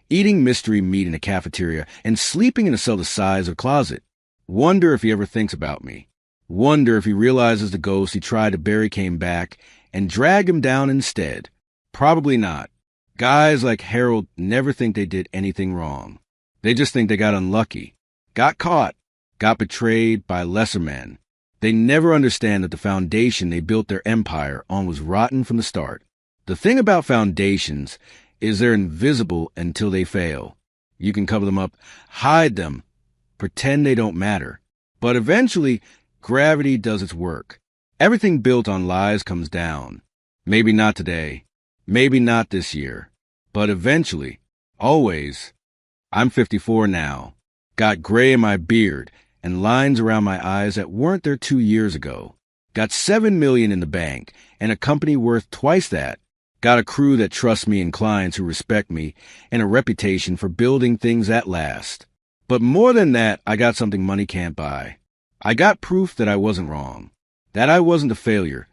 eating mystery meat in a cafeteria and sleeping in a cell the size of a closet. Wonder if he ever thinks about me. Wonder if he realizes the ghost he tried to bury came back and dragged him down instead. Probably not. Guys like Harold never think they did anything wrong. They just think they got unlucky, got caught, got betrayed by lesser men. They never understand that the foundation they built their empire on was rotten from the start. The thing about foundations is they're invisible until they fail. You can cover them up, hide them, pretend they don't matter. But eventually, gravity does its work. Everything built on lies comes down. Maybe not today. Maybe not this year. But eventually, always. I'm 54 now. Got gray in my beard and lines around my eyes that weren't there 2 years ago. Got $7 million in the bank and a company worth twice that. Got a crew that trusts me and clients who respect me and a reputation for building things that last. But more than that, I got something money can't buy. I got proof that I wasn't wrong. That I wasn't a failure.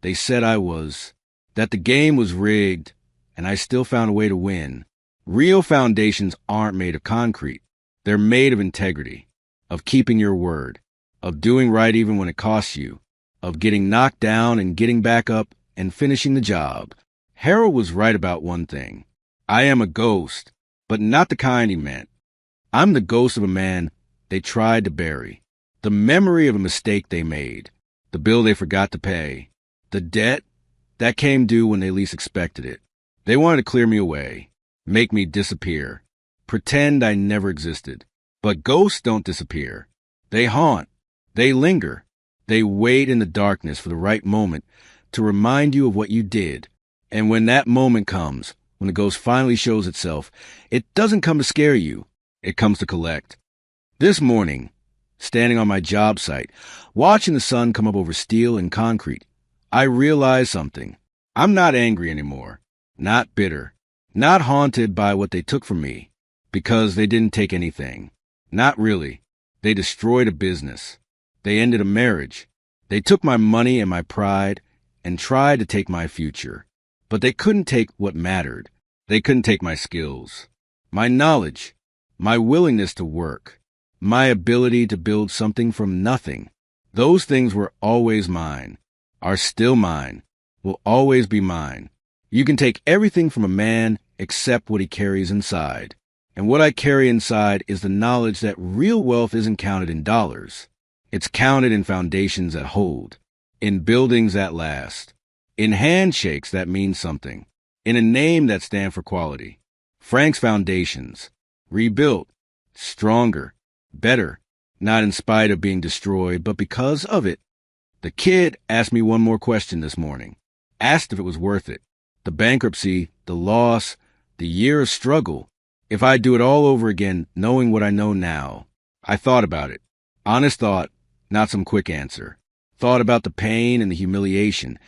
They said I was. That the game was rigged, and I still found a way to win. Real foundations aren't made of concrete. They're made of integrity, of keeping your word, of doing right even when it costs you, of getting knocked down and getting back up and finishing the job. Harold was right about one thing. I am a ghost, but not the kind he meant. I'm the ghost of a man they tried to bury. The memory of a mistake they made. The bill they forgot to pay. The debt that came due when they least expected it. They wanted to clear me away, make me disappear, pretend I never existed. But ghosts don't disappear. They haunt. They linger. They wait in the darkness for the right moment to remind you of what you did. And when that moment comes, when the ghost finally shows itself, it doesn't come to scare you. It comes to collect. This morning, standing on my job site, watching the sun come up over steel and concrete, I realized something. I'm not angry anymore. Not bitter. Not haunted by what they took from me. Because they didn't take anything. Not really. They destroyed a business. They ended a marriage. They took my money and my pride and tried to take my future. But they couldn't take what mattered. They couldn't take my skills, my knowledge, my willingness to work, my ability to build something from nothing. Those things were always mine, are still mine, will always be mine. You can take everything from a man except what he carries inside. And what I carry inside is the knowledge that real wealth isn't counted in dollars. It's counted in foundations that hold, in buildings that last, in handshakes that mean something, in a name that stands for quality. Frank's Foundations, rebuilt, stronger, better, not in spite of being destroyed, but because of it. The kid asked me one more question this morning. Asked if it was worth it. The bankruptcy, the loss, the year of struggle. If I'd do it all over again, knowing what I know now. I thought about it. Honest thought, not some quick answer. Thought about the pain and the humiliation,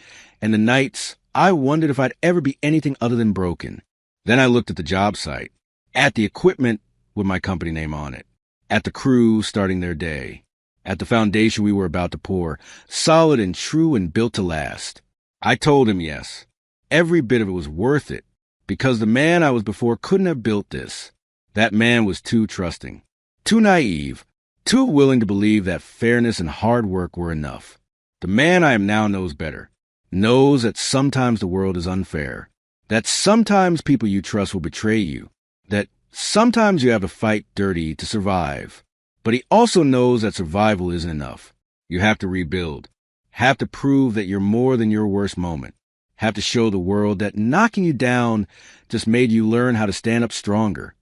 and the nights I wondered if I'd ever be anything other than broken. Then I looked at the job site, at the equipment with my company name on it, at the crew starting their day, at the foundation we were about to pour, solid and true and built to last. I told him yes. Every bit of it was worth it, because the man I was before couldn't have built this. That man was too trusting, too naive, too willing to believe that fairness and hard work were enough. The man I am now knows better, knows that sometimes the world is unfair, that sometimes people you trust will betray you, that sometimes you have to fight dirty to survive. But he also knows that survival isn't enough. You have to rebuild, have to prove that you're more than your worst moment, have to show the world that knocking you down just made you learn how to stand up stronger.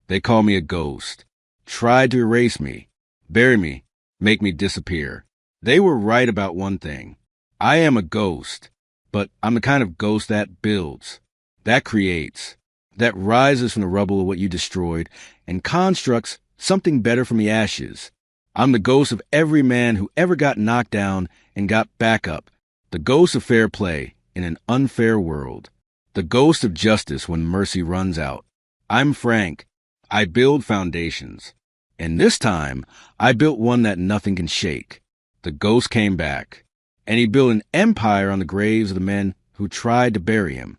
They call me a ghost, tried to erase me, bury me, make me disappear. They were right about one thing. I am a ghost, but I'm the kind of ghost that builds, that creates, that rises from the rubble of what you destroyed and constructs something better from the ashes. I'm the ghost of every man who ever got knocked down and got back up, the ghost of fair play in an unfair world, the ghost of justice when mercy runs out. I'm Frank. I build foundations. And this time, I built one that nothing can shake. The ghost came back, and he built an empire on the graves of the men who tried to bury him.